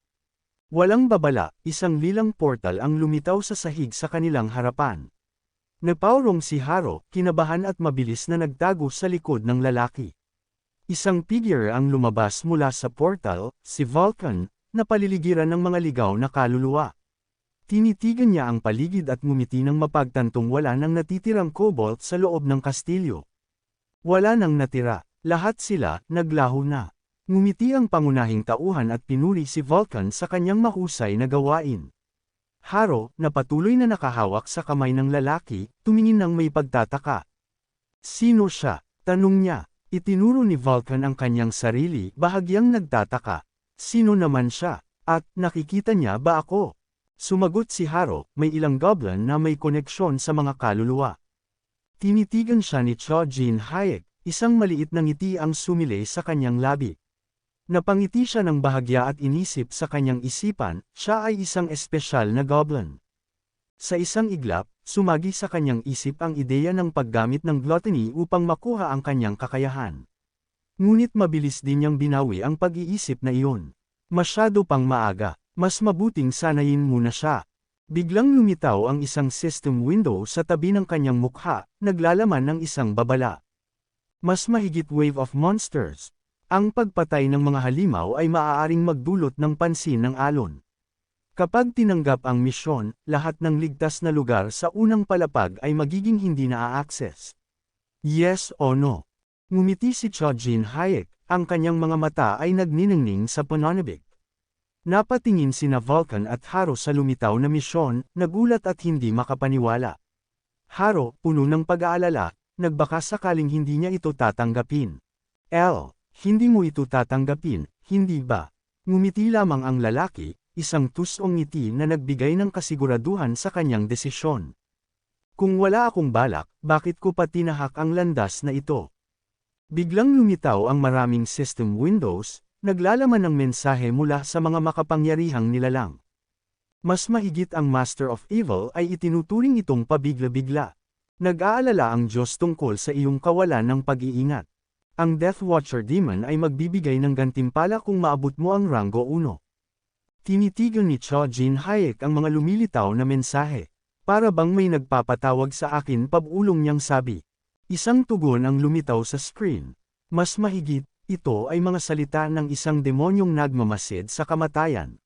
Walang babala, isang lilang portal ang lumitaw sa sahig sa kanilang harapan. Napaurong si Haro, kinabahan at mabilis na nagtago sa likod ng lalaki. Isang figure ang lumabas mula sa portal, si Vulcan, na paliligiran ng mga ligaw na kaluluwa. Tinitigan niya ang paligid at ngumiti ng mapagtantong wala nang natitirang kobold sa loob ng kastilyo. Wala nang natira, lahat sila, naglaho na. Ngumiti ang pangunahing tauhan at pinuri si Vulcan sa kanyang mahusay na gawain. Haro, na patuloy na nakahawak sa kamay ng lalaki, tumingin ng may pagtataka. Sino siya? Tanong niya. Itinuro ni Vulcan ang kanyang sarili, bahagyang nagtataka. Sino naman siya? At nakikita niya ba ako? Sumagot si Haro, may ilang goblin na may koneksyon sa mga kaluluwa. Tinitigan siya ni Cho Jin-hyuk, isang maliit na ngiti ang sumilay sa kanyang labi. Napangiti siya ng bahagya at inisip sa kanyang isipan, siya ay isang espesyal na goblin. Sa isang iglap, sumagi sa kanyang isip ang ideya ng paggamit ng gluttony upang makuha ang kanyang kakayahan. Ngunit mabilis din niyang binawi ang pag-iisip na iyon. Masyado pang maaga. Mas mabuting sanayin muna siya. Biglang lumitaw ang isang system window sa tabi ng kanyang mukha, naglalaman ng isang babala. Mas mahigit wave of monsters. Ang pagpatay ng mga halimaw ay maaaring magdulot ng pansin ng alon. Kapag tinanggap ang misyon, lahat ng ligtas na lugar sa unang palapag ay magiging hindi na-access. Yes o no? Ngumiti si Cho Jin-hyuk, ang kanyang mga mata ay nagniningning sa pananabik. Napatingin sina Vulcan at Haro sa lumitaw na misyon, nagulat at hindi makapaniwala. Haro, puno ng pag-aalala, nagbaka sakaling hindi niya ito tatanggapin. Hindi mo ito tatanggapin, hindi ba? Ngumiti lamang ang lalaki, isang tusong ngiti na nagbigay ng kasiguraduhan sa kanyang desisyon. Kung wala akong balak, bakit ko pa tinahak ang landas na ito? Biglang lumitaw ang maraming system windows, naglalaman ng mensahe mula sa mga makapangyarihang nilalang. Mas mahigit ang Master of Evil ay itinuturing itong pabigla-bigla. Nag-aalala ang Diyos tungkol sa iyong kawalan ng pag-iingat. Ang Death Watcher Demon ay magbibigay ng gantimpala kung maabot mo ang Rango 1. Tinitigan ni Cho Jin Hayek ang mga lumilitaw na mensahe. Para bang may nagpapatawag sa akin pabulong niyang sabi. Isang tugon ang lumitaw sa screen. Mas mahigit, ito ay mga salita ng isang demonyong nagmamasid sa kamatayan.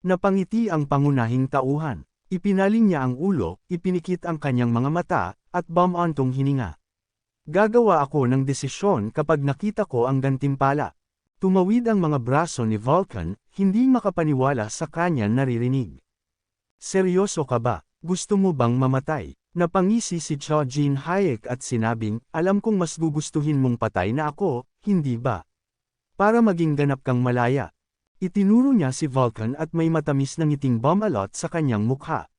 Napangiti ang pangunahing tauhan. Ipinaling niya ang ulo, ipinikit ang kanyang mga mata, at bumantong hininga. Gagawa ako ng desisyon kapag nakita ko ang gantimpala. Tumawid ang mga braso ni Vulcan, hindi makapaniwala sa kanyang naririnig. Seryoso ka ba? Gusto mo bang mamatay? Napangisi si Cho Jin Hayek at sinabing, alam kong mas gugustuhin mong patay na ako, hindi ba? Para maging ganap kang malaya. Itinuro niya si Vulcan at may matamis na ngiting bumalot sa kanyang mukha.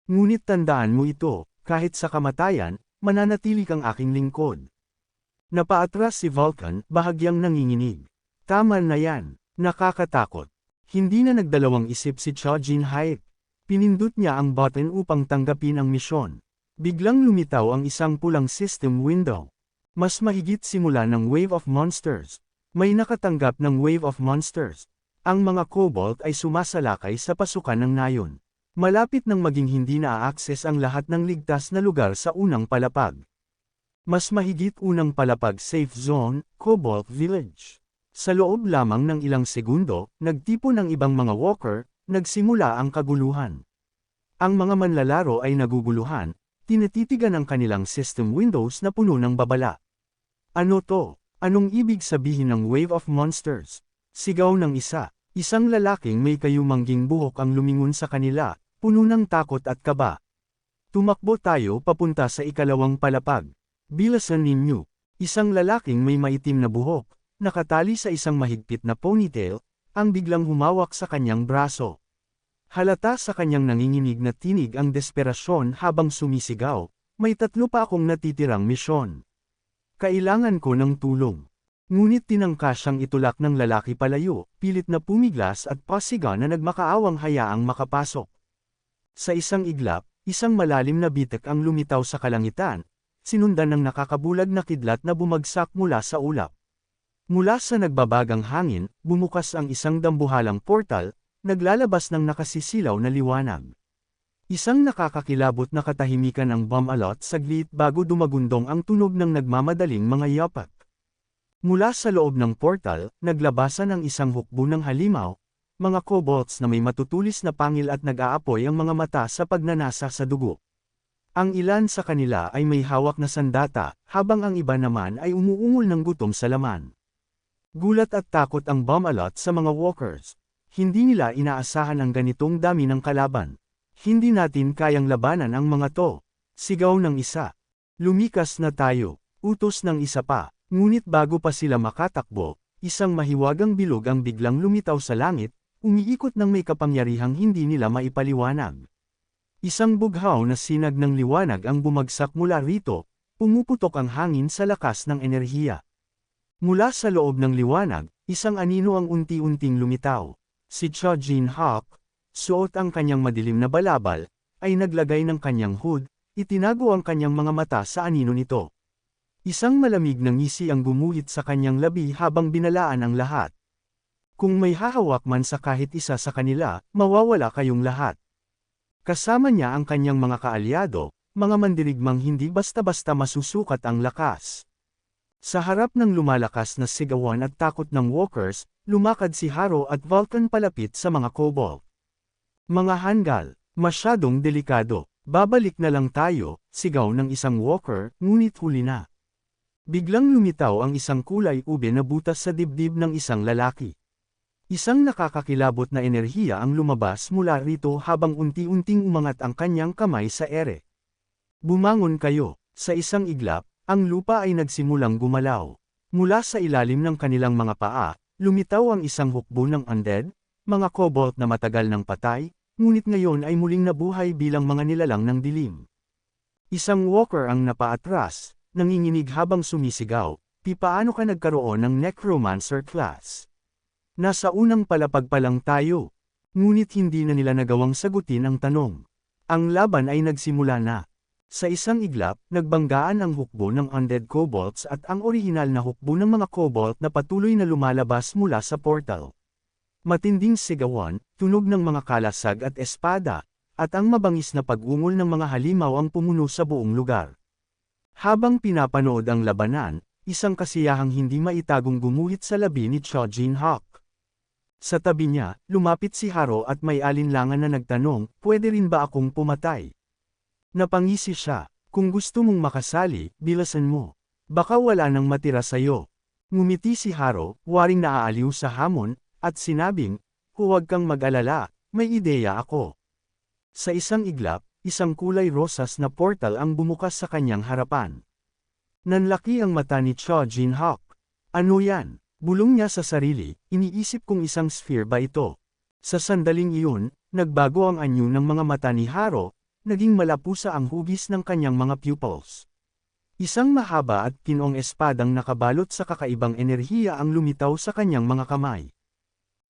Ngunit tandaan mo ito, kahit sa kamatayan, mananatili kang aking lingkod. Napaatras si Vulcan, bahagyang nanginginig. Tama na yan, nakakatakot. Hindi na nagdalawang isip si Cho Jin Hayek. Pinindot niya ang button upang tanggapin ang misyon. Biglang lumitaw ang isang pulang system window. Mas mahigit simula ng Wave of Monsters. May nakatanggap ng Wave of Monsters. Ang mga kobold ay sumasalakay sa pasukan ng nayon. Malapit nang maging hindi na-access ang lahat ng ligtas na lugar sa unang palapag. Mas mahigit unang palapag safe zone, Kobold Village. Sa loob lamang ng ilang segundo, nagtipon ng ibang mga walker, nagsimula ang kaguluhan. Ang mga manlalaro ay naguguluhan, tinititigan ang kanilang system windows na puno ng babala. Ano to? Anong ibig sabihin ng Wave of Monsters? Sigaw ng isa. Isang lalaking may kayumangging buhok ang lumingon sa kanila, puno ng takot at kaba. Tumakbo tayo papunta sa ikalawang palapag. Bilasan ninyo. Isang lalaking may maitim na buhok, nakatali sa isang mahigpit na ponytail, ang biglang humawak sa kanyang braso. Halata sa kanyang nanginginig na tinig ang desperasyon habang sumisigaw, may 3 pa akong natitirang misyon. Kailangan ko ng tulong. Ngunit tinangka siyang itulak ng lalaki palayo, pilit na pumiglas at pasiga na nagmakaawang hayaang makapasok. Sa isang iglap, isang malalim na bitak ang lumitaw sa kalangitan, sinundan ng nakakabulag na kidlat na bumagsak mula sa ulap. Mula sa nagbabagang hangin, bumukas ang isang dambuhalang portal, naglalabas ng nakasisilaw na liwanag. Isang nakakakilabot na katahimikan ang bumalot saglit bago dumagundong ang tunog ng nagmamadaling mga yapak. Mula sa loob ng portal, naglabasan ang isang hukbo ng halimaw, mga kobolds na may matutulis na pangil at nag-aapoy ang mga mata sa pagnanasa sa dugo. Ang ilan sa kanila ay may hawak na sandata, habang ang iba naman ay umuungol ng gutom sa laman. Gulat at takot ang bumalot sa mga walkers. Hindi nila inaasahan ang ganitong dami ng kalaban. Hindi natin kayang labanan ang mga to. Sigaw ng isa. Lumikas na tayo. Utos ng isa pa. Ngunit bago pa sila makatakbo, isang mahiwagang bilog ang biglang lumitaw sa langit, umiikot ng may kapangyarihang hindi nila maipaliwanag. Isang bughaw na sinag ng liwanag ang bumagsak mula rito, pumuputok ang hangin sa lakas ng enerhiya. Mula sa loob ng liwanag, isang anino ang unti-unting lumitaw. Si Cho Jin Hayek, suot ang kanyang madilim na balabal, ay naglagay ng kanyang hood, itinago ang kanyang mga mata sa anino nito. Isang malamig na ngisi ang gumuhit sa kanyang labi habang binalaan ang lahat. Kung may hahawak man sa kahit isa sa kanila, mawawala kayong lahat. Kasama niya ang kanyang mga kaalyado, mga mandirigmang hindi basta-basta masusukat ang lakas. Sa harap ng lumalakas na sigawan at takot ng walkers, lumakad si Haro at Vulcan palapit sa mga kobold. Mga hanggal, masyadong delikado, babalik na lang tayo, sigaw ng isang walker, ngunit huli na. Biglang lumitaw ang isang kulay ube na butas sa dibdib ng isang lalaki. Isang nakakakilabot na enerhiya ang lumabas mula rito habang unti-unting umangat ang kanyang kamay sa ere. Bumangon kayo, sa isang iglap, ang lupa ay nagsimulang gumalaw. Mula sa ilalim ng kanilang mga paa, lumitaw ang isang hukbo ng undead, mga kobold na matagal nang patay, ngunit ngayon ay muling nabuhay bilang mga nilalang ng dilim. Isang walker ang napaatras, nanginginig habang sumisigaw, paano ka nagkaroon ng necromancer class? Nasa unang palapag pa lang tayo. Ngunit hindi na nila nagawang sagutin ang tanong. Ang laban ay nagsimula na. Sa isang iglap, nagbanggaan ang hukbo ng undead kobolds at ang orihinal na hukbo ng mga kobold na patuloy na lumalabas mula sa portal. Matinding sigawan, tunog ng mga kalasag at espada, at ang mabangis na pag-ungol ng mga halimaw ang pumuno sa buong lugar. Habang pinapanood ang labanan, isang kasiyahang hindi maitagong gumuhit sa labi ni Cho Jin-hak. Sa tabi niya, lumapit si Haro at may alinlangan na nagtanong, pwede rin ba akong pumatay? Napangisi siya, kung gusto mong makasali, bilasan mo. Baka wala nang matira sa'yo. Ngumiti si Haro, waring naaaliw sa hamon, at sinabing, huwag kang mag-alala, may ideya ako. Sa isang iglap, isang kulay rosas na portal ang bumukas sa kanyang harapan. Nanlaki ang mata ni Cho Jin-hak. Ano yan? Bulong niya sa sarili, iniisip kong isang sphere ba ito? Sa sandaling iyon, nagbago ang anyo ng mga mata ni Haro, naging malapusa ang hugis ng kanyang mga pupils. Isang mahaba at kinong espadang nakabalot sa kakaibang enerhiya ang lumitaw sa kanyang mga kamay.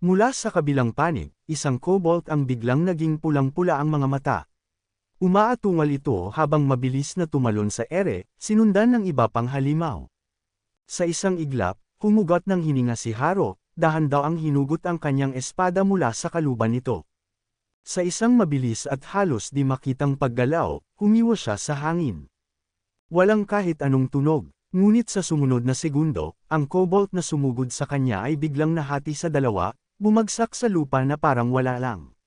Mula sa kabilang panig, isang kobold ang biglang naging pulang-pula ang mga mata. Umaatungal ito habang mabilis na tumalon sa ere, sinundan ng iba pang halimaw. Sa isang iglap, humugot ng hininga si Haro, dahan-daw ang hinugot ang kanyang espada mula sa kaluban nito. Sa isang mabilis at halos di makitang paggalaw, humiwa siya sa hangin. Walang kahit anong tunog, ngunit sa sumunod na segundo, ang kobold na sumugod sa kanya ay biglang nahati sa dalawa, bumagsak sa lupa na parang wala lang.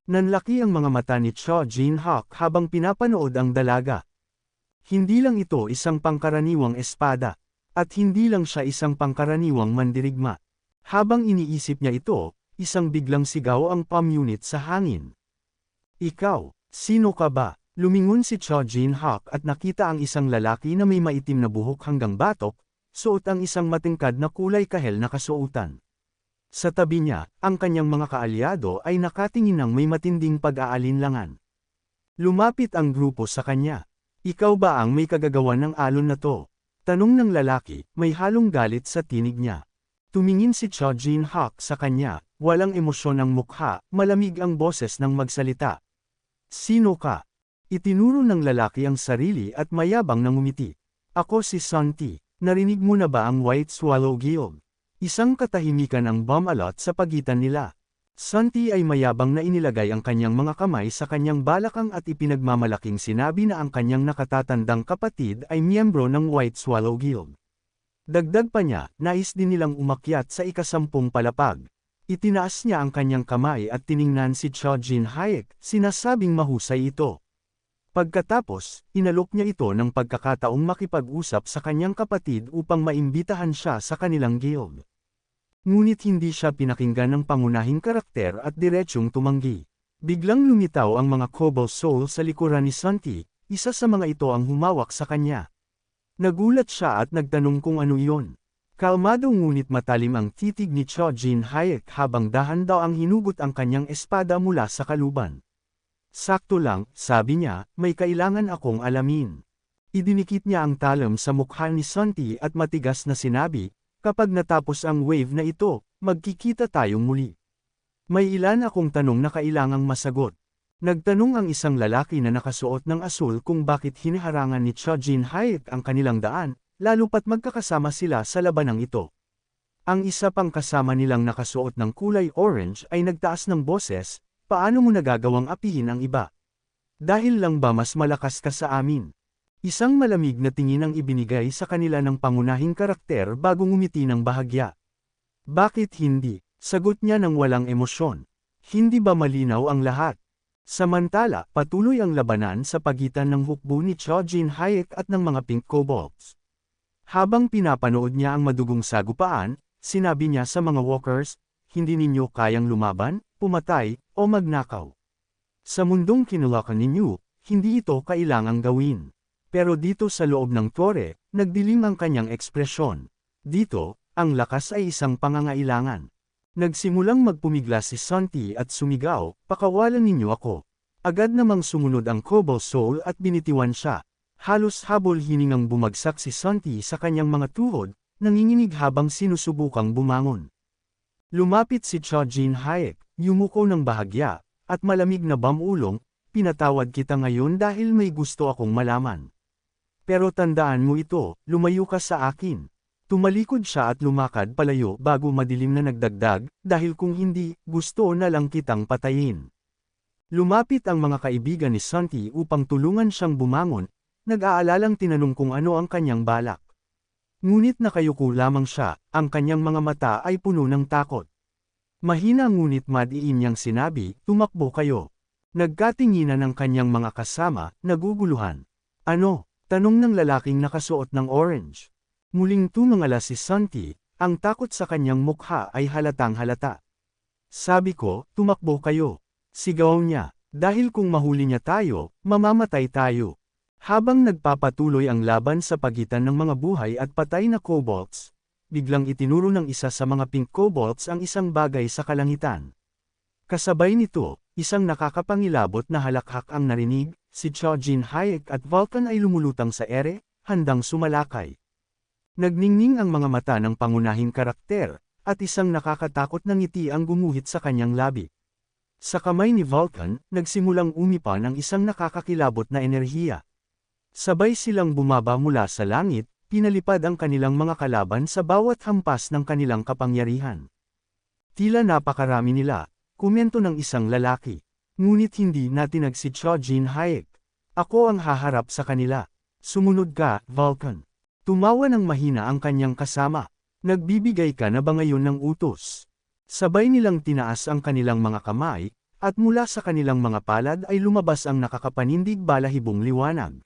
Nanlaki ang mga mata ni Cho Jin-hak habang pinapanood ang dalaga. Hindi lang ito isang pangkaraniwang espada. At hindi lang siya isang pangkaraniwang mandirigma. Habang iniisip niya ito, isang biglang sigaw ang palm unit sa hangin. Ikaw, sino ka ba? Lumingon si Cho Jin-hak at nakita ang isang lalaki na may maitim na buhok hanggang batok, suot ang isang matingkad na kulay kahel na kasuotan. Sa tabi niya, ang kanyang mga kaalyado ay nakatingin ng may matinding pag-aalinlangan. Lumapit ang grupo sa kanya. Ikaw ba ang may kagagawan ng alon na to? Tanong ng lalaki, may halong galit sa tinig niya. Tumingin si Cho Jin-hak sa kanya, walang emosyon ang mukha, malamig ang boses ng magsalita. Sino ka? Itinuro ng lalaki ang sarili at mayabang na ngumiti. Ako si Santi, narinig mo na ba ang White Swallow Guild? Isang katahimikan ang bumalot sa pagitan nila. Santi ay mayabang na inilagay ang kanyang mga kamay sa kanyang balakang at ipinagmamalaking sinabi na ang kanyang nakatatandang kapatid ay miyembro ng White Swallow Guild. Dagdag pa niya, nais din nilang umakyat sa ika-10 palapag. Itinaas niya ang kanyang kamay at tiningnan si Cho Jin-hak, sinasabing mahusay ito. Pagkatapos, inalok niya ito ng pagkakataong makipag-usap sa kanyang kapatid upang maimbitahan siya sa kanilang guild. Ngunit hindi siya pinakinggan ng pangunahing karakter at diretsyong tumanggi. Biglang lumitaw ang mga Cobalt Soul sa likuran ni Santi, isa sa mga ito ang humawak sa kanya. Nagulat siya at nagtanong kung ano iyon. Kalmado ngunit matalim ang titig ni Cho Jin-hak habang dahan-daw ang hinugot ang kanyang espada mula sa kaluban. Sakto lang, sabi niya, may kailangan akong alamin. Idinikit niya ang talam sa mukha ni Santi at matigas na sinabi, kapag natapos ang wave na ito, magkikita tayong muli. May ilan akong tanong na kailangang masagot. Nagtanong ang isang lalaki na nakasuot ng asul kung bakit hiniharangan ni Cho Jin-hak ang kanilang daan, lalo pat magkakasama sila sa labanang ito. Ang isa pang kasama nilang nakasuot ng kulay orange ay nagtaas ng boses, paano mo nagagawang apihin ang iba? Dahil lang ba mas malakas ka sa amin? Isang malamig na tingin ang ibinigay sa kanila ng pangunahing karakter bago ngumiti ng bahagya. Bakit hindi? Sagot niya ng walang emosyon. Hindi ba malinaw ang lahat? Samantala, patuloy ang labanan sa pagitan ng hukbo ni Cho Jin-hak at ng mga pink kobolds. Habang pinapanood niya ang madugong sagupaan, sinabi niya sa mga walkers, hindi ninyo kayang lumaban, pumatay, o magnakaw. Sa mundong kinulakan ninyo, hindi ito kailangang gawin. Pero dito sa loob ng tore, nagdilim ang kanyang ekspresyon. Dito, ang lakas ay isang pangangailangan. Nagsimulang magpumigla si Santi at sumigaw, pakawalan ninyo ako. Agad namang sumunod ang Cobalt Soul at binitiwan siya. Halos habol hiningang bumagsak si Santi sa kanyang mga tuhod, nanginginig habang sinusubukang bumangon. Lumapit si Cho Jin-hak, yumuko ng bahagya, at malamig na bamulong, pinatawad kita ngayon dahil may gusto akong malaman. Pero tandaan mo ito, lumayo ka sa akin. Tumalikod siya at lumakad palayo bago madilim na nagdagdag, dahil kung hindi, gusto na lang kitang patayin. Lumapit ang mga kaibigan ni Santi upang tulungan siyang bumangon, nag-aalalang tinanong kung ano ang kanyang balak. Ngunit nakayuko lamang siya, ang kanyang mga mata ay puno ng takot. Mahina ngunit madiin niyang sinabi, tumakbo kayo. Nagkatinginan ng kanyang mga kasama, naguguluhan. Ano? Tanong ng lalaking nakasuot ng orange. Muling tumangala si Santi, ang takot sa kanyang mukha ay halatang halata. Sabi ko, tumakbo kayo. Sigaw niya, dahil kung mahuli niya tayo, mamamatay tayo. Habang nagpapatuloy ang laban sa pagitan ng mga buhay at patay na kobolds, biglang itinuro ng isa sa mga pink kobolds ang isang bagay sa kalangitan. Kasabay nito, isang nakakapangilabot na halakhak ang narinig, si Chojin Hayek at Vulcan ay lumulutang sa ere, handang sumalakay. Nagningning ang mga mata ng pangunahing karakter, at isang nakakatakot na ngiti ang gumuhit sa kanyang labi. Sa kamay ni Vulcan, nagsimulang umipa ng isang nakakakilabot na enerhiya. Sabay silang bumaba mula sa langit, pinalipad ang kanilang mga kalaban sa bawat hampas ng kanilang kapangyarihan. Tila napakarami nila, komento ng isang lalaki. Ngunit hindi natinag si Chojin Hayek. Ako ang haharap sa kanila. Sumunod ka, Vulcan. Tumawa ng mahina ang kanyang kasama. Nagbibigay ka na ba ngayon ng utos? Sabay nilang tinaas ang kanilang mga kamay, at mula sa kanilang mga palad ay lumabas ang nakakapanindig balahibong liwanag.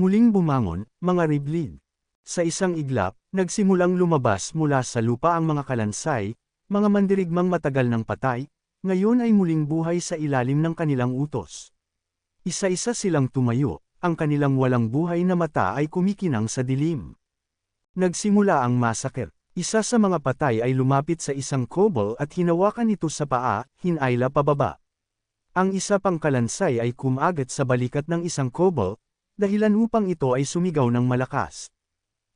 Muling bumangon, mga riblid. Sa isang iglap, nagsimulang lumabas mula sa lupa ang mga kalansay, mga mandirigmang matagal ng patay, ngayon ay muling buhay sa ilalim ng kanilang utos. Isa-isa silang tumayo, ang kanilang walang buhay na mata ay kumikinang sa dilim. Nagsimula ang massacre. Isa sa mga patay ay lumapit sa isang kobold at hinawakan ito sa paa, hinayla pababa. Ang isa pang kalansay ay kumagat sa balikat ng isang kobold, dahilan upang ito ay sumigaw ng malakas.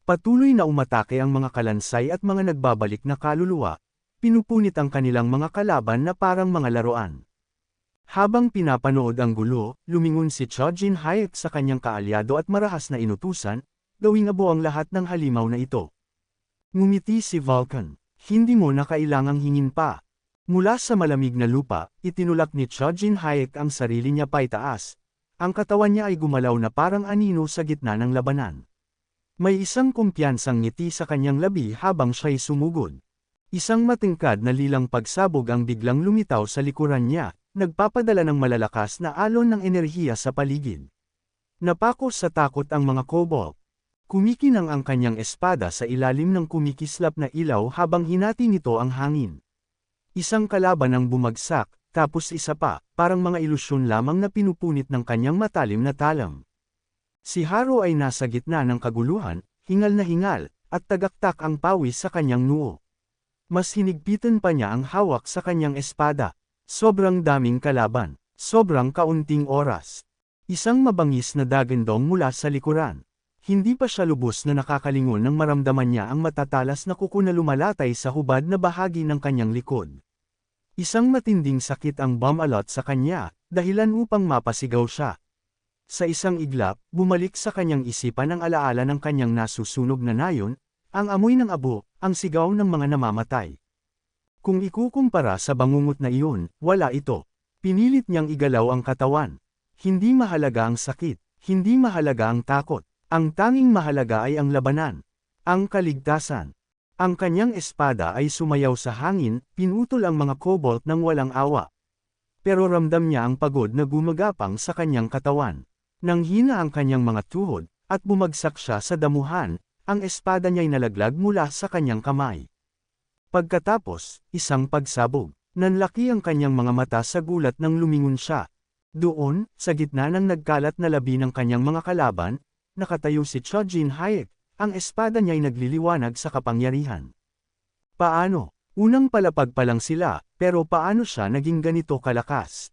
Patuloy na umatake ang mga kalansay at mga nagbabalik na kaluluwa, pinupunit ang kanilang mga kalaban na parang mga laruan. Habang pinapanood ang gulo, lumingon si Chojin Hayek sa kanyang kaalyado at marahas na inutusan, gawing abo ang lahat ng halimaw na ito. Ngumiti si Vulcan, hindi mo na kailangang hingin pa. Mula sa malamig na lupa, itinulak ni Chojin Hayek ang sarili niya paitaas. Ang katawan niya ay gumalaw na parang anino sa gitna ng labanan. May isang kumpiyansang ngiti sa kanyang labi habang siya'y sumugod. Isang matingkad na lilang pagsabog ang biglang lumitaw sa likuran niya, nagpapadala ng malalakas na alon ng enerhiya sa paligid. Napako sa takot ang mga kobold. Kumikinang ang kanyang espada sa ilalim ng kumikislap na ilaw habang hinati nito ang hangin. Isang kalaban ang bumagsak, tapos isa pa, parang mga ilusyon lamang na pinupunit ng kanyang matalim na talam. Si Haro ay nasa gitna ng kaguluhan, hingal na hingal, at tagaktak ang pawis sa kanyang noo. Mas hinigpitan pa niya ang hawak sa kanyang espada. Sobrang daming kalaban, sobrang kaunting oras. Isang mabangis na dagandong mula sa likuran. Hindi pa siya lubos na nakakalingon nang maramdaman niya ang matatalas na kuko na lumalatay sa hubad na bahagi ng kanyang likod. Isang matinding sakit ang bumalot sa kanya, dahilan upang mapasigaw siya. Sa isang iglap, bumalik sa kanyang isipan ang alaala ng kanyang nasusunog na nayon, ang amoy ng abo, ang sigaw ng mga namamatay. Kung ikukumpara sa bangungot na iyon, wala ito. Pinilit niyang igalaw ang katawan. Hindi mahalaga ang sakit, hindi mahalaga ang takot. Ang tanging mahalaga ay ang labanan, ang kaligtasan. Ang kanyang espada ay sumayaw sa hangin, pinutol ang mga kobold ng walang awa. Pero ramdam niya ang pagod na gumagapang sa kanyang katawan. Nanghina ang kanyang mga tuhod, at bumagsak siya sa damuhan, ang espada niya'y nalaglag mula sa kanyang kamay. Pagkatapos, isang pagsabog, nanlaki ang kanyang mga mata sa gulat nang lumingon siya. Doon, sa gitna ng nagkalat na labi ng kanyang mga kalaban, nakatayo si Chojin Hayek. Ang espada niya'y nagliliwanag sa kapangyarihan. Paano? Unang palapag pa lang sila, pero paano siya naging ganito kalakas?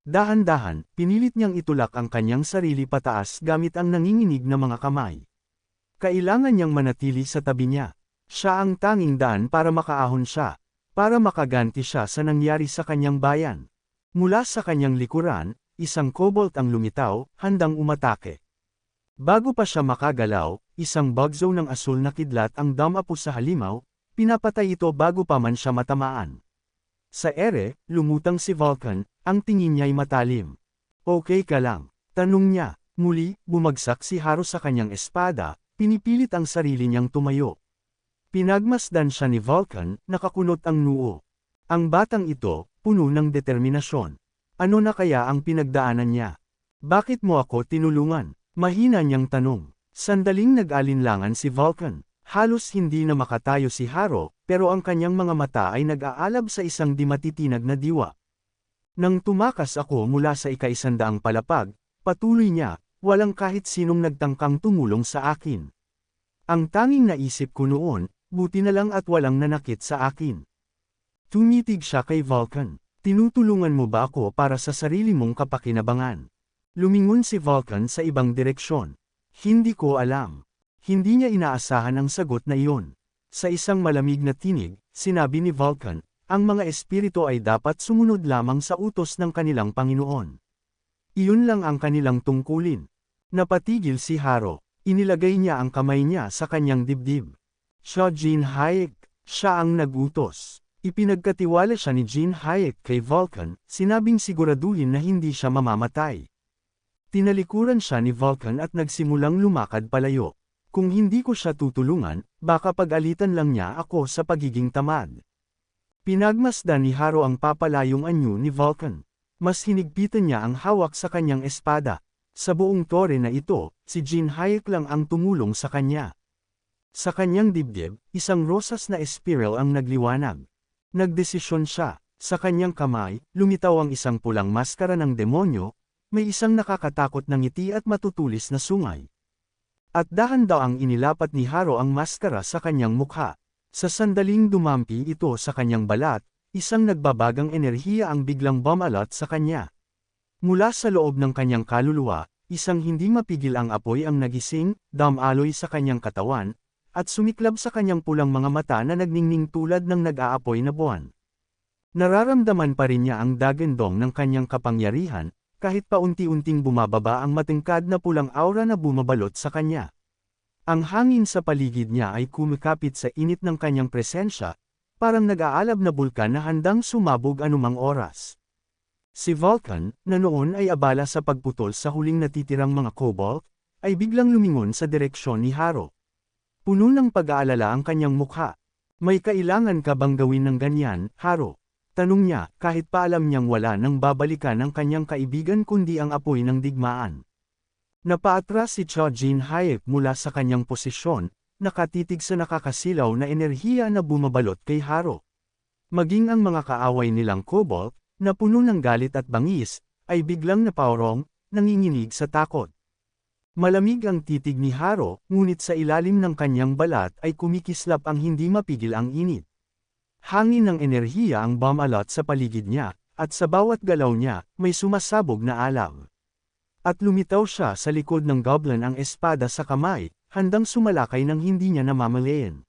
Dahan-dahan, pinilit niyang itulak ang kanyang sarili pataas gamit ang nanginginig na mga kamay. Kailangan niyang manatili sa tabi niya. Siya ang tanging daan para makaahon siya, para makaganti siya sa nangyari sa kanyang bayan. Mula sa kanyang likuran, isang kobold ang lumitaw, handang umatake. Bago pa siya makagalaw, isang bugzo ng asul na kidlat ang dumapo sa halimaw, pinapatay ito bago pa man siya matamaan. Sa ere, lumutang si Vulcan, ang tingin niya'y matalim. Okay ka lang? Tanong niya. Muli, bumagsak si Haro sa kanyang espada, pinipilit ang sarili niyang tumayo. Pinagmasdan siya ni Vulcan, nakakunot ang noo. Ang batang ito, puno ng determinasyon. Ano na kaya ang pinagdaanan niya? Bakit mo ako tinulungan? Mahina niyang tanong. Sandaling nag-alinlangan si Vulcan. Halos hindi na makatayo si Haro, pero ang kanyang mga mata ay nag-aalab sa isang di matitinag na diwa. Nang tumakas ako mula sa ika-100 palapag, patuloy niya, walang kahit sinong nagtangkang tumulong sa akin. Ang tanging naisip ko noon, buti na lang at walang nanakit sa akin. Tumitig siya kay Vulcan. Tinutulungan mo ba ako para sa sarili mong kapakinabangan? Lumingon si Vulcan sa ibang direksyon. Hindi ko alam. Hindi niya inaasahan ang sagot na iyon. Sa isang malamig na tinig, sinabi ni Vulcan, ang mga espiritu ay dapat sumunod lamang sa utos ng kanilang Panginoon. Iyon lang ang kanilang tungkulin. Napatigil si Haro. Inilagay niya ang kamay niya sa kanyang dibdib. Siya Jin Hayek, siya ang nagutos. Ipinagkatiwala siya ni Jin Hayek kay Vulcan, sinabing siguraduhin na hindi siya mamamatay. Tinalikuran siya ni Vulcan at nagsimulang lumakad palayo. Kung hindi ko siya tutulungan, baka pag-alitan lang niya ako sa pagiging tamad. Pinagmasdan ni Haro ang papalayong anyo ni Vulcan. Mas hinigpitan niya ang hawak sa kanyang espada. Sa buong tore na ito, si Jin Hayek lang ang tumulong sa kanya. Sa kanyang dibdib, isang rosas na espiral ang nagliwanag. Nagdesisyon siya. Sa kanyang kamay, lumitaw ang isang pulang maskara ng demonyo, may isang nakakatakot na ngiti at matutulis na sungay. At dahan-daang inilapat ni Haro ang maskara sa kanyang mukha. Sa sandaling dumampi ito sa kanyang balat, isang nagbabagang enerhiya ang biglang bumalat sa kanya. Mula sa loob ng kanyang kaluluwa, isang hindi mapigil ang apoy ang nagising, damaloy sa kanyang katawan, at sumiklab sa kanyang pulang mga mata na nagningning tulad ng nag-aapoy na buwan. Nararamdaman pa rin niya ang dagandong ng kanyang kapangyarihan, kahit paunti-unting bumababa ang matingkad na pulang aura na bumabalot sa kanya. Ang hangin sa paligid niya ay kumikapit sa init ng kanyang presensya, parang nag-aalab na bulkan na handang sumabog anumang oras. Si Vulcan, na noon ay abala sa pagputol sa huling natitirang mga kobold, ay biglang lumingon sa direksyon ni Haro. Puno ng pag-aalala ang kanyang mukha. May kailangan ka bang gawin ng ganyan, Haro? Tanong niya, kahit pa alam niyang wala nang babalikan ang kanyang kaibigan kundi ang apoy ng digmaan. Napaatras si Cho Jin Hayek mula sa kanyang posisyon, nakatitig sa nakakasilaw na enerhiya na bumabalot kay Haro. Maging ang mga kaaway nilang kobold, na puno ng galit at bangis, ay biglang napaurong, nanginginig sa takot. Malamig ang titig ni Haro, ngunit sa ilalim ng kanyang balat ay kumikislap ang hindi mapigil ang init. Hangin ng enerhiya ang bumalat sa paligid niya, at sa bawat galaw niya, may sumasabog na alaw. At lumitaw siya sa likod ng goblin ang espada sa kamay, handang sumalakay ng hindi niya namamalayan.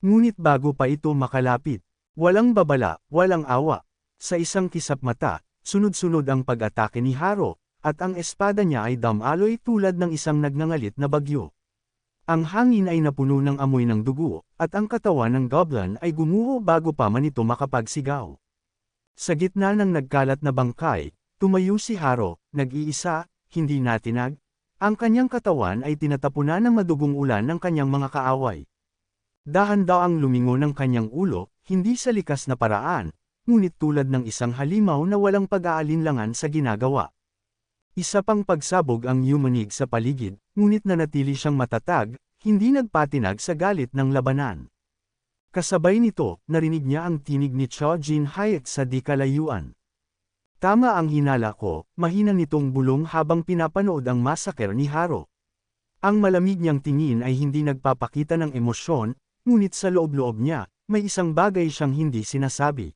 Ngunit bago pa ito makalapit, walang babala, walang awa. Sa isang kisap mata, sunod-sunod ang pag-atake ni Haro, at ang espada niya ay damaloy tulad ng isang nagngangalit na bagyo. Ang hangin ay napuno ng amoy ng dugo, at ang katawan ng goblin ay gumuho bago pa man ito makapagsigaw. Sa gitna ng nagkalat na bangkay, tumayo si Haro, nag-iisa, hindi natinag. Ang kanyang katawan ay tinatapunan ng madugong ulan ng kanyang mga kaaway. Dahan-daang lumingo ng kanyang ulo, hindi sa likas na paraan, ngunit tulad ng isang halimaw na walang pag-aalinlangan sa ginagawa. Isa pang pagsabog ang yumanig sa paligid, ngunit nanatili siyang matatag, hindi nagpatinag sa galit ng labanan. Kasabay nito, narinig niya ang tinig ni Cho Jin Hayek sa di kalayuan. Tama ang hinala ko, mahina nitong bulong habang pinapanood ang massacre ni Haro. Ang malamig niyang tingin ay hindi nagpapakita ng emosyon, ngunit sa loob-loob niya, may isang bagay siyang hindi sinasabi.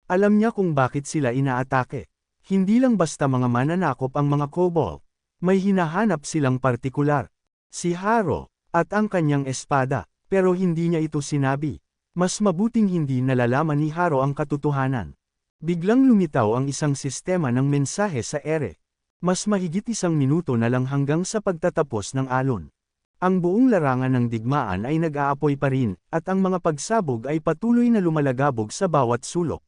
Alam niya kung bakit sila inaatake. Hindi lang basta mga mananakop ang mga kobold. May hinahanap silang partikular. Si Haro, at ang kanyang espada, pero hindi niya ito sinabi. Mas mabuting hindi nalalaman ni Haro ang katotohanan. Biglang lumitaw ang isang sistema ng mensahe sa ere. Mas mahigit 1 minuto na lang hanggang sa pagtatapos ng alon. Ang buong larangan ng digmaan ay nag-aapoy pa rin, at ang mga pagsabog ay patuloy na lumalagabog sa bawat sulok.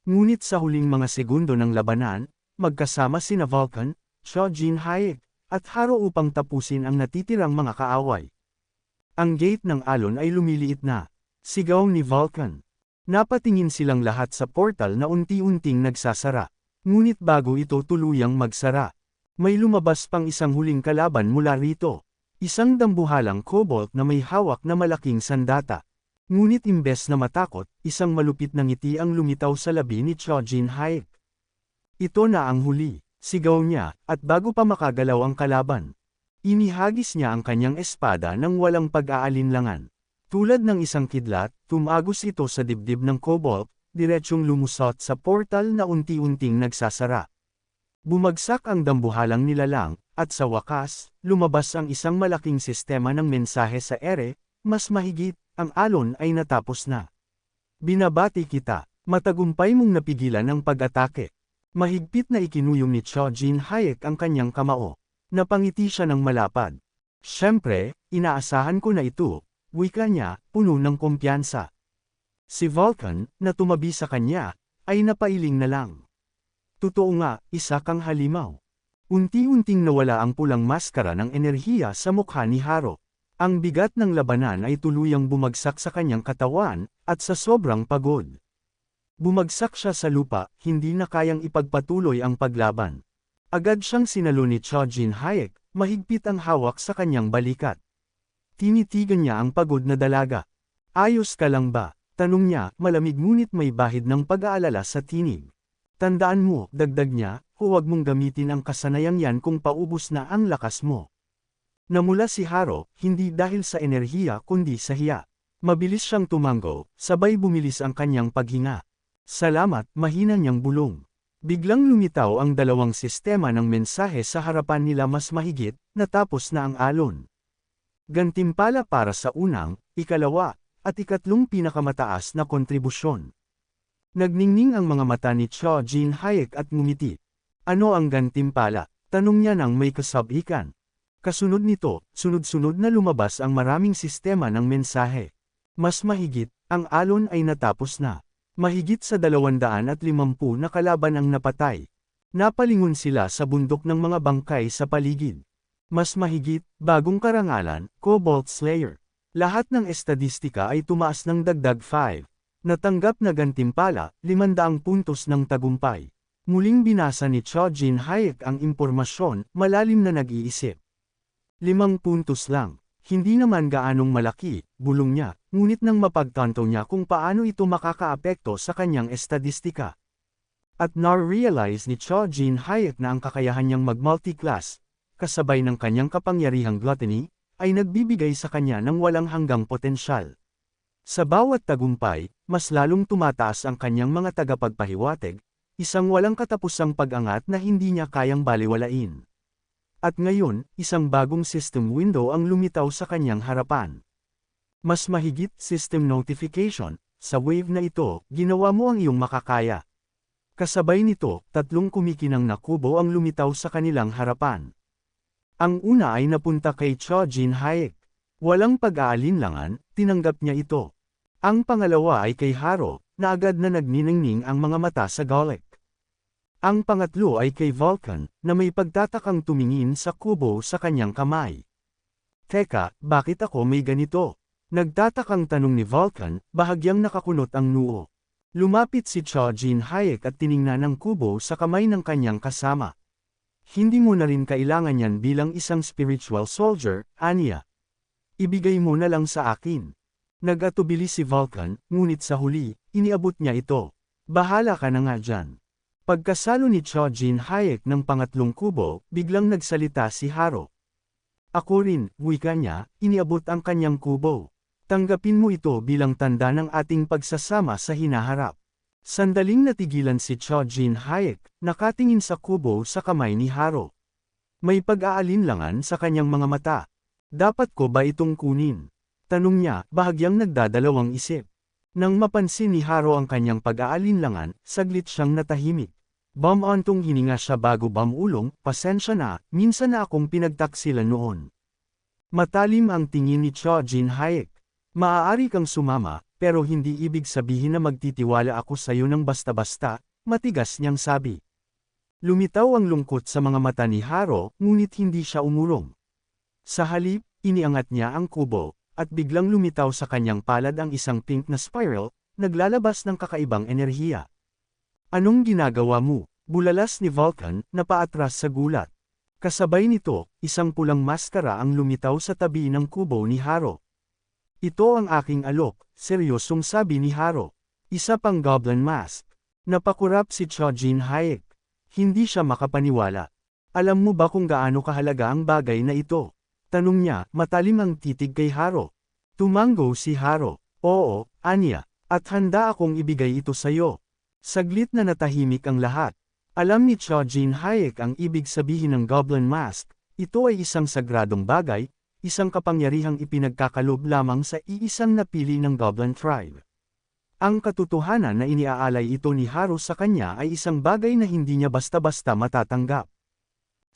Ngunit sa huling mga segundo ng labanan, magkasama sina Vulcan, Cho Jin-hyek, at Haro upang tapusin ang natitirang mga kaaway. Ang gate ng alon ay lumiliit na. Sigaw ni Vulcan. Napatingin silang lahat sa portal na unti-unting nagsasara. Ngunit bago ito tuluyang magsara, may lumabas pang isang huling kalaban mula rito. Isang dambuhalang kobold na may hawak na malaking sandata. Ngunit imbes na matakot, isang malupit na ngiti ang lumitaw sa labi ni Cho Jin-hyek. Ito na ang huli, sigaw niya, at bago pa makagalaw ang kalaban, inihagis niya ang kanyang espada nang walang pag-aalinlangan. Tulad ng isang kidlat, tumagos ito sa dibdib ng kobold, diretsyong lumusot sa portal na unti-unting nagsasara. Bumagsak ang dambuhalang nilalang, at sa wakas, lumabas ang isang malaking sistema ng mensahe sa ere, mas mahigit, ang alon ay natapos na. Binabati kita, matagumpay mong napigilan ang pag-atake. Mahigpit na ikinuyong ni Cho Jin-hyek ang kanyang kamao. Napangiti siya ng malapad. Siyempre, inaasahan ko na ito, wika niya, puno ng kumpiyansa. Si Vulcan, na tumabi sa kanya, ay napailing na lang. Totoo nga, isa kang halimaw. Unti-unting nawala ang pulang maskara ng enerhiya sa mukha ni Haro. Ang bigat ng labanan ay tuluyang bumagsak sa kanyang katawan, at sa sobrang pagod. Bumagsak siya sa lupa, hindi na kayang ipagpatuloy ang paglaban. Agad siyang sinalo ni Cho Jin-hyek, mahigpit ang hawak sa kanyang balikat. Tinitigan niya ang pagod na dalaga. Ayos ka lang ba? Tanong niya, malamig ngunit may bahid ng pag-aalala sa tinig. Tandaan mo, dagdag niya, huwag mong gamitin ang kasanayang yan kung paubos na ang lakas mo. Namula si Haro, hindi dahil sa enerhiya kundi sa hiya. Mabilis siyang tumango, sabay bumilis ang kanyang paghinga. Salamat, mahina niyang bulong. Biglang lumitaw ang dalawang sistema ng mensahe sa harapan nila mas mahigit, natapos na ang alon. Gantimpala para sa unang, ikalawa, at ikatlong pinakamataas na kontribusyon. Nagningning ang mga mata ni Cho Jin-hyek at ngumiti. Ano ang gantimpala? Tanong niya nang may kasabikan. Kasunod nito, sunod-sunod na lumabas ang maraming sistema ng mensahe. Mas mahigit, ang alon ay natapos na. Mahigit sa 250 na kalaban ang napatay. Napalingon sila sa bundok ng mga bangkay sa paligid. Mas mahigit, bagong karangalan, Cobalt Slayer. Lahat ng estadistika ay tumaas ng dagdag 5. Natanggap na gantimpala, 500 puntos ng tagumpay. Muling binasa ni Cho Jin-hyek ang impormasyon, malalim na nag-iisip. 5 puntos lang. Hindi naman gaanong malaki, bulong niya, ngunit nang mapagtanto niya kung paano ito makakaapekto sa kanyang estadistika. At na-realize ni Cho Jin-hyek na ang kakayahan niyang mag-multiclass, kasabay ng kanyang kapangyarihang gluttony, ay nagbibigay sa kanya ng walang hanggang potensyal. Sa bawat tagumpay, mas lalong tumataas ang kanyang mga tagapagpahiwatig, isang walang katapusang pag-angat na hindi niya kayang baliwalain. At ngayon, isang bagong system window ang lumitaw sa kanyang harapan. Mas mahigit system notification, sa wave na ito, ginawa mo ang iyong makakaya. Kasabay nito, 3 kumikinang na kubo ang lumitaw sa kanilang harapan. Ang una ay napunta kay Cho Jin-hyek. Walang pag-aalinlangan, tinanggap niya ito. Ang pangalawa ay kay Haro, na agad na nagniningning ang mga mata sa Golek. Ang pangatlo ay kay Vulcan, na may pagtatakang tumingin sa kubo sa kanyang kamay. Teka, bakit ako may ganito? Nagtatakang tanong ni Vulcan, bahagyang nakakunot ang noo. Lumapit si Cho Jin-hyek at tiningnan ang kubo sa kamay ng kanyang kasama. Hindi mo na rin kailangan yan bilang isang spiritual soldier, Anya. Ibigay mo na lang sa akin. Nag-atubili si Vulcan, ngunit sa huli, iniabot niya ito. Bahala ka na nga dyan. Pagkasalo ni Cho Jin-hyek ng pangatlong kubo, biglang nagsalita si Haro. Ako rin, wika niya, iniabot ang kanyang kubo. Tanggapin mo ito bilang tanda ng ating pagsasama sa hinaharap. Sandaling natigilan si Cho Jin-hyek, nakatingin sa kubo sa kamay ni Haro. May pag-aalinlangan sa kanyang mga mata. Dapat ko ba itong kunin? Tanong niya, bahagyang nagdadalawang isip. Nang mapansin ni Haro ang kanyang pag-aalinlangan, saglit siyang natahimik. Bumantong hininga siya bago bumulong, pasensya na, minsan na akong pinagtaksilan noon. Matalim ang tingin ni Cho Jin Hayek. Maaari kang sumama, pero hindi ibig sabihin na magtitiwala ako sa iyo ng basta-basta, matigas niyang sabi. Lumitaw ang lungkot sa mga mata ni Haro, ngunit hindi siya umurong. Sa halip, iniangat niya ang kubo, at biglang lumitaw sa kanyang palad ang isang pink na spiral, naglalabas ng kakaibang enerhiya. Anong ginagawa mo? Bulalas ni Vulcan, na paatras sa gulat. Kasabay nito, isang pulang maskara ang lumitaw sa tabi ng kubo ni Haro. Ito ang aking alok, seryosong sabi ni Haro. Isa pang goblin mask. Napakurap si Cho Jin Hayek. Hindi siya makapaniwala. Alam mo ba kung gaano kahalaga ang bagay na ito? Tanong niya, matalim ang titig kay Haro. Tumango si Haro. Oo, Anya, at handa akong ibigay ito sa'yo. Saglit na natahimik ang lahat. Alam ni Cho Jin Hayek ang ibig sabihin ng Goblin Mask. Ito ay isang sagradong bagay, isang kapangyarihang ipinagkakalob lamang sa iisang napili ng Goblin Tribe. Ang katotohanan na iniaalay ito ni Haro sa kanya ay isang bagay na hindi niya basta-basta matatanggap.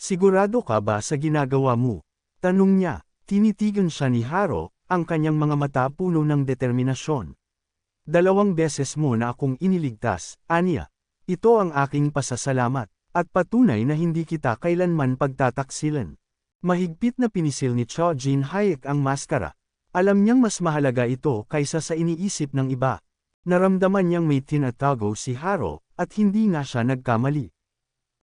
Sigurado ka ba sa ginagawa mo? Tanong niya. Tinitigan siya ni Haro, ang kanyang mga mata puno ng determinasyon. 2 beses mo na akong iniligtas, Anya. Ito ang aking pasasalamat, at patunay na hindi kita kailanman pagtataksilan. Mahigpit na pinisil ni Cho Jin Hayek ang maskara. Alam niyang mas mahalaga ito kaysa sa iniisip ng iba. Naramdaman niyang may tinatago si Haro, at hindi nga siya nagkamali.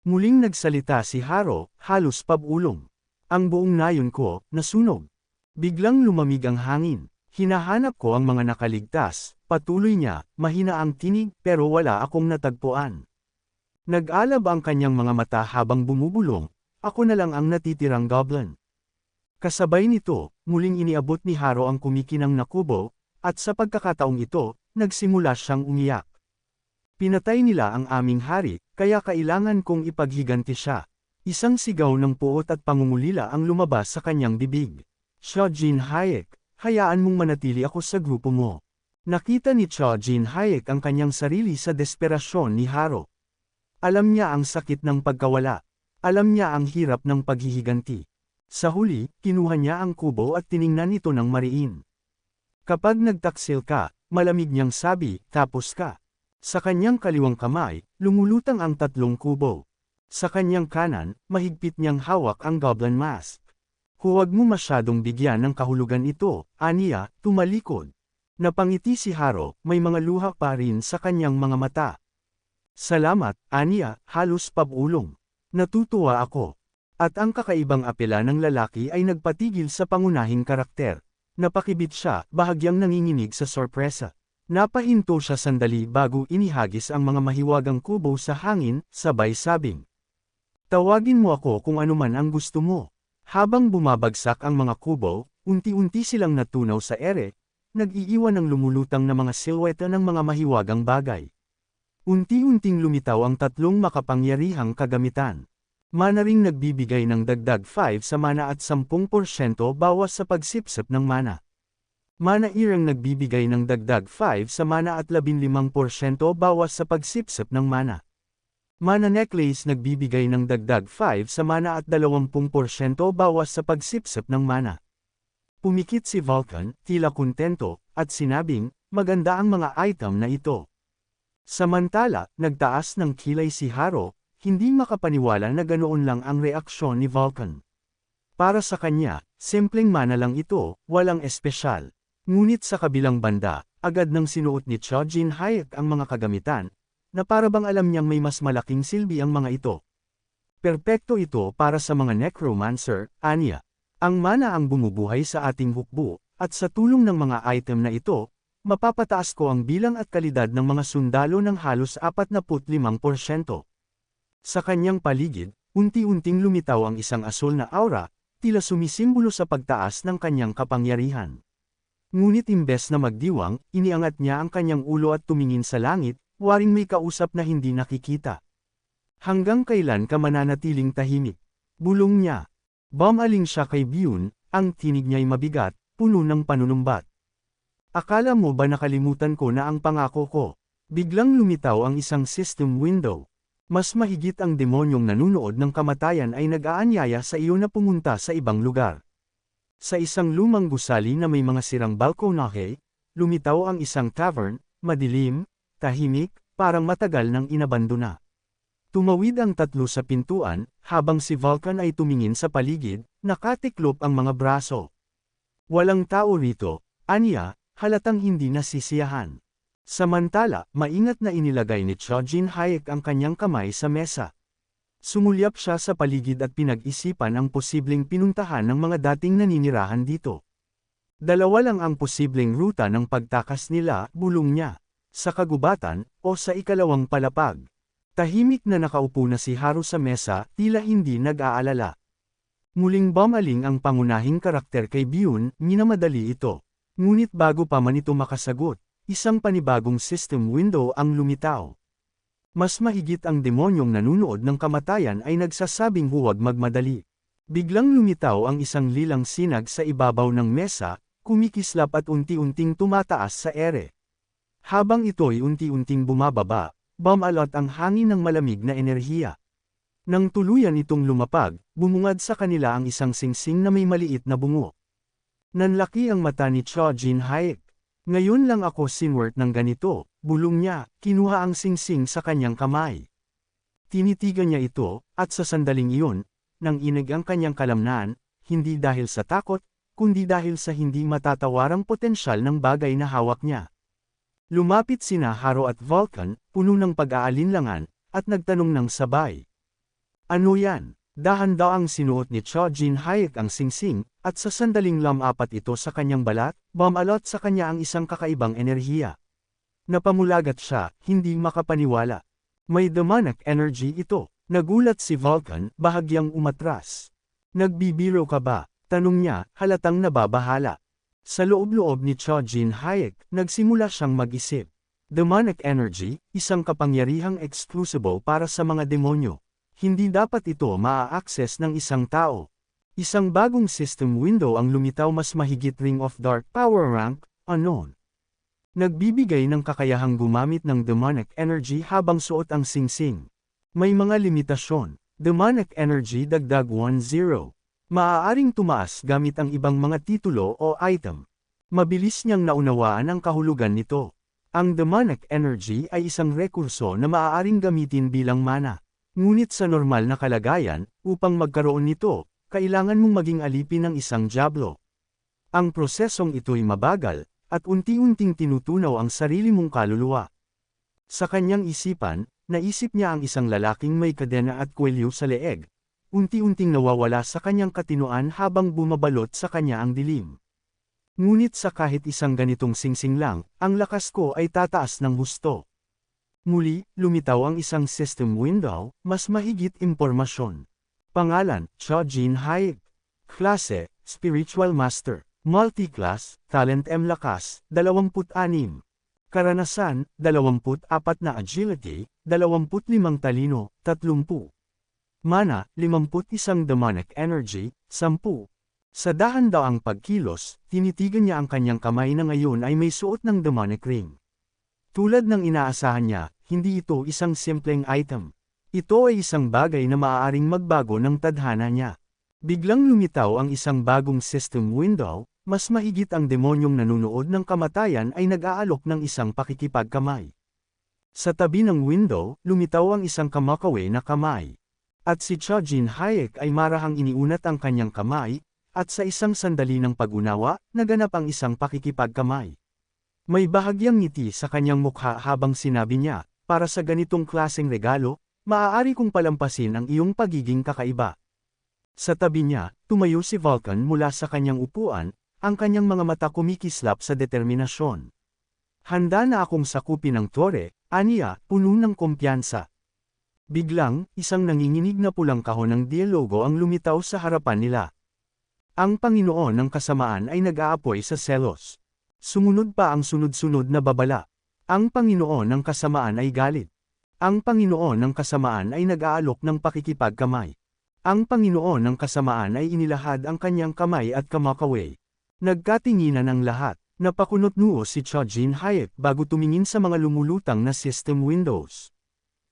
Muling nagsalita si Haro, halos pabulong. Ang buong nayon ko, nasunog. Biglang lumamig ang hangin. Hinahanap ko ang mga nakaligtas, patuloy niya, mahina ang tinig pero wala akong natagpuan. Nag-alab ang kanyang mga mata habang bumubulong, ako na lang ang natitirang goblin. Kasabay nito, muling iniabot ni Haro ang kumikinang na kubo, at sa pagkakataong ito, nagsimula siyang umiyak. Pinatay nila ang aming hari, kaya kailangan kong ipaghiganti siya. Isang sigaw ng puot at pangungulila ang lumabas sa kanyang bibig. Cho Jin Hayek, hayaan mong manatili ako sa grupo mo. Nakita ni Cho Jin Hayek ang kanyang sarili sa desperasyon ni Haro. Alam niya ang sakit ng pagkawala. Alam niya ang hirap ng paghihiganti. Sa huli, kinuha niya ang kubo at tiningnan ito ng mariin. Kapag nagtaksil ka, malamig niyang sabi, tapos ka. Sa kanyang kaliwang kamay, lumulutang ang 3 kubo. Sa kanyang kanan, mahigpit niyang hawak ang Goblin Mask. Huwag mo masyadong bigyan ng kahulugan ito, Anya, tumalikod. Napangiti si Haro, may mga luha pa rin sa kanyang mga mata. Salamat, Anya, halos pabulong. Natutuwa ako. At ang kakaibang apela ng lalaki ay nagpatigil sa pangunahing karakter. Napakibit siya, bahagyang nanginginig sa sorpresa. Napahinto siya sandali bago inihagis ang mga mahiwagang kubo sa hangin, sabay sabing. Tawagin mo ako kung anuman ang gusto mo. Habang bumabagsak ang mga kubo, unti-unti silang natunaw sa ere, nag-iiwan ng lumulutang na mga silweta ng mga mahiwagang bagay. Unti-unting lumitaw ang 3 makapangyarihang kagamitan. Mana ring nagbibigay ng dagdag 5 sa mana at 10% bawas sa pagsipsip ng mana. Mana irang nagbibigay ng dagdag 5 sa mana at 15% bawas sa pagsipsip ng mana. Mana necklace nagbibigay ng dagdag 5 sa mana at 20% bawas sa pagsipsip ng mana. Pumikit si Vulcan, tila kontento, at sinabing, maganda ang mga item na ito. Samantala, nagtaas ng kilay si Haro, hindi makapaniwala na ganoon lang ang reaksyon ni Vulcan. Para sa kanya, simpleng mana lang ito, walang espesyal. Ngunit sa kabilang banda, agad nang sinuot ni Cho Jin Hayek ang mga kagamitan, na parabang alam niyang may mas malaking silbi ang mga ito. Perpekto ito para sa mga necromancer, Anya. Ang mana ang bumubuhay sa ating hukbo, at sa tulong ng mga item na ito, mapapataas ko ang bilang at kalidad ng mga sundalo ng halos 45%. Sa kanyang paligid, unti-unting lumitaw ang isang asul na aura, tila sumisimbolo sa pagtaas ng kanyang kapangyarihan. Ngunit imbes na magdiwang, iniangat niya ang kanyang ulo at tumingin sa langit, waring may kausap na hindi nakikita. Hanggang kailan ka mananatiling tahimik? Bulong niya. Bumaling siya kay Byun, ang tinig niya'y mabigat, puno ng panunumbat. Akala mo ba nakalimutan ko na ang pangako ko? Biglang lumitaw ang isang system window. Mas mahigit ang demonyong nanunood ng kamatayan ay nag-aanyaya sa iyo na pumunta sa ibang lugar. Sa isang lumang gusali na may mga sirang balkonahe, lumitaw ang isang tavern, madilim, tahimik, parang matagal nang inabandona. Tumawid ang tatlo sa pintuan, habang si Vulcan ay tumingin sa paligid, nakatiklop ang mga braso. Walang tao rito, aniya, halatang hindi nasisiyahan. Samantala, maingat na inilagay ni Cho Jin Hayek ang kanyang kamay sa mesa. Sumulyap siya sa paligid at pinag-isipan ang posibleng pinuntahan ng mga dating naninirahan dito. Dalawa lang ang posibleng ruta ng pagtakas nila, bulong niya. Sa kagubatan, o sa ikalawang palapag. Tahimik na nakaupo na si Haru sa mesa, tila hindi nag-aalala. Muling bumaling ang pangunahing karakter kay Byun, minamadali ito. Ngunit bago pa man ito makasagot, isang panibagong system window ang lumitaw. Mas mahigit ang demonyong nanunood ng kamatayan ay nagsasabing huwag magmadali. Biglang lumitaw ang isang lilang sinag sa ibabaw ng mesa, kumikislap at unti-unting tumataas sa ere. Habang ito'y unti-unting bumababa, bumalot ang hangin ng malamig na enerhiya. Nang tuluyan itong lumapag, bumungad sa kanila ang isang singsing na may maliit na bungo. Nanlaki ang mata ni Cho Jin Hayek. Ngayon lang ako sinwert ng ganito, bulong niya, kinuha ang singsing sa kanyang kamay. Tinitigan niya ito, at sa sandaling iyon, nang inig ang kanyang kalamnan, hindi dahil sa takot, kundi dahil sa hindi matatawarang potensyal ng bagay na hawak niya. Lumapit sina Haru at Vulcan, puno ng pag-aalinlangan, at nagtanong ng sabay. Ano yan? Dahan-daang sinuot ni Cho Jin Hayek ang singsing, at sa sandaling lumapat ito sa kanyang balat, bumalot sa kanya ang isang kakaibang enerhiya. Napamulagat siya, hindi makapaniwala. May demonic energy ito. Nagulat si Vulcan, bahagyang umatras. Nagbibiro ka ba? Tanong niya, halatang nababahala. Sa loob-loob ni Cho Jin Hayek, nagsimula siyang mag-isip. Demonic energy, isang kapangyarihang exclusible para sa mga demonyo. Hindi dapat ito maa-access ng isang tao. Isang bagong system window ang lumitaw, mas mahigit Ring of Dark Power rank, unknown. Nagbibigay ng kakayahang gumamit ng demonic energy habang suot ang singsing. May mga limitasyon. Demonic energy dagdag 10. Maaaring tumaas gamit ang ibang mga titulo o item. Mabilis niyang naunawaan ang kahulugan nito. Ang demonic energy ay isang rekurso na maaaring gamitin bilang mana. Ngunit sa normal na kalagayan, upang magkaroon nito, kailangan mong maging alipin ng isang diablo. Ang prosesong ito'y mabagal, at unti-unting tinutunaw ang sarili mong kaluluwa. Sa kanyang isipan, naisip niya ang isang lalaking may kadena at kwelyo sa leeg. Unti-unting nawawala sa kanyang katinoan habang bumabalot sa kanya ang dilim. Ngunit sa kahit isang ganitong singsing lang, ang lakas ko ay tataas ng husto. Muli, lumitaw ang isang system window, mas mahigit impormasyon. Pangalan, Cho Jin Hayek. Klase, Spiritual Master. Multiclass, Talent M Lakas, 26. Karanasan, 24 na Agility, 25 Talino, 30. Mana, 51 Demonic Energy, 10. Sa dahan-daang pagkilos, tinitigan niya ang kanyang kamay na ngayon ay may suot ng demonic ring. Tulad ng inaasahan niya, hindi ito isang simpleng item. Ito ay isang bagay na maaaring magbago ng tadhana niya. Biglang lumitaw ang isang bagong system window, mas mahigit ang demonyong nanunood ng kamatayan ay nag-aalok ng isang pakikipagkamay. Sa tabi ng window, lumitaw ang isang kamakawe na kamay. At si Cho Jin Hayek ay marahang iniunat ang kanyang kamay, at sa isang sandali ng pag-unawa, naganap ang isang pakikipagkamay. May bahagyang ngiti sa kanyang mukha habang sinabi niya, para sa ganitong klaseng regalo, maaari kong palampasin ang iyong pagiging kakaiba. Sa tabi niya, tumayo si Vulcan mula sa kanyang upuan, ang kanyang mga mata kumikislap sa determinasyon. Handa na akong sakupin ang tore, aniya, puno ng kumpiyansa. Biglang, isang nanginginig na pulang kahon ng dialogo ang lumitaw sa harapan nila. Ang Panginoon ng kasamaan ay nag-aapoy sa selos. Sumunod pa ang sunod-sunod na babala. Ang Panginoon ng kasamaan ay galit. Ang Panginoon ng kasamaan ay nag-aalok ng pakikipagkamay. Ang Panginoon ng kasamaan ay inilahad ang kanyang kamay at kamakawe. Nagkatinginan ang lahat. Napakunot-noo si Cho Jin Hayek bago tumingin sa mga lumulutang na system windows.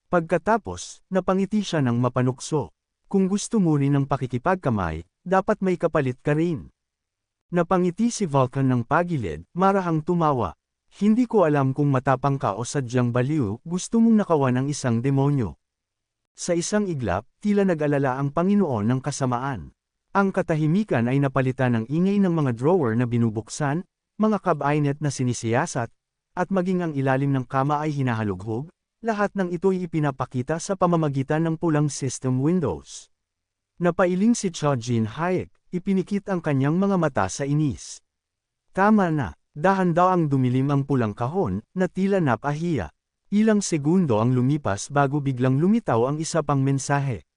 Pagkatapos, napangiti siya ng mapanukso. Kung gusto mo rin ng pakikipagkamay, dapat may kapalit ka rin. Napangiti si Vulcan ng pagilid, marahang tumawa. Hindi ko alam kung matapang ka o sadyang baliw, gusto mong nakawan ng isang demonyo. Sa isang iglap, tila nag-alala ang Panginoon ng kasamaan. Ang katahimikan ay napalitan ng ingay ng mga drawer na binubuksan, mga cabinet na sinisiyasat, at maging ang ilalim ng kama ay hinahalughog, lahat ng ito'y ipinapakita sa pamamagitan ng pulang system windows. Napailing si Cho Jin Hayek, ipinikit ang kanyang mga mata sa inis. Tama na, dahan-daang dumilim ang pulang kahon, na tila napahiya. Ilang segundo ang lumipas bago biglang lumitaw ang isa pang mensahe.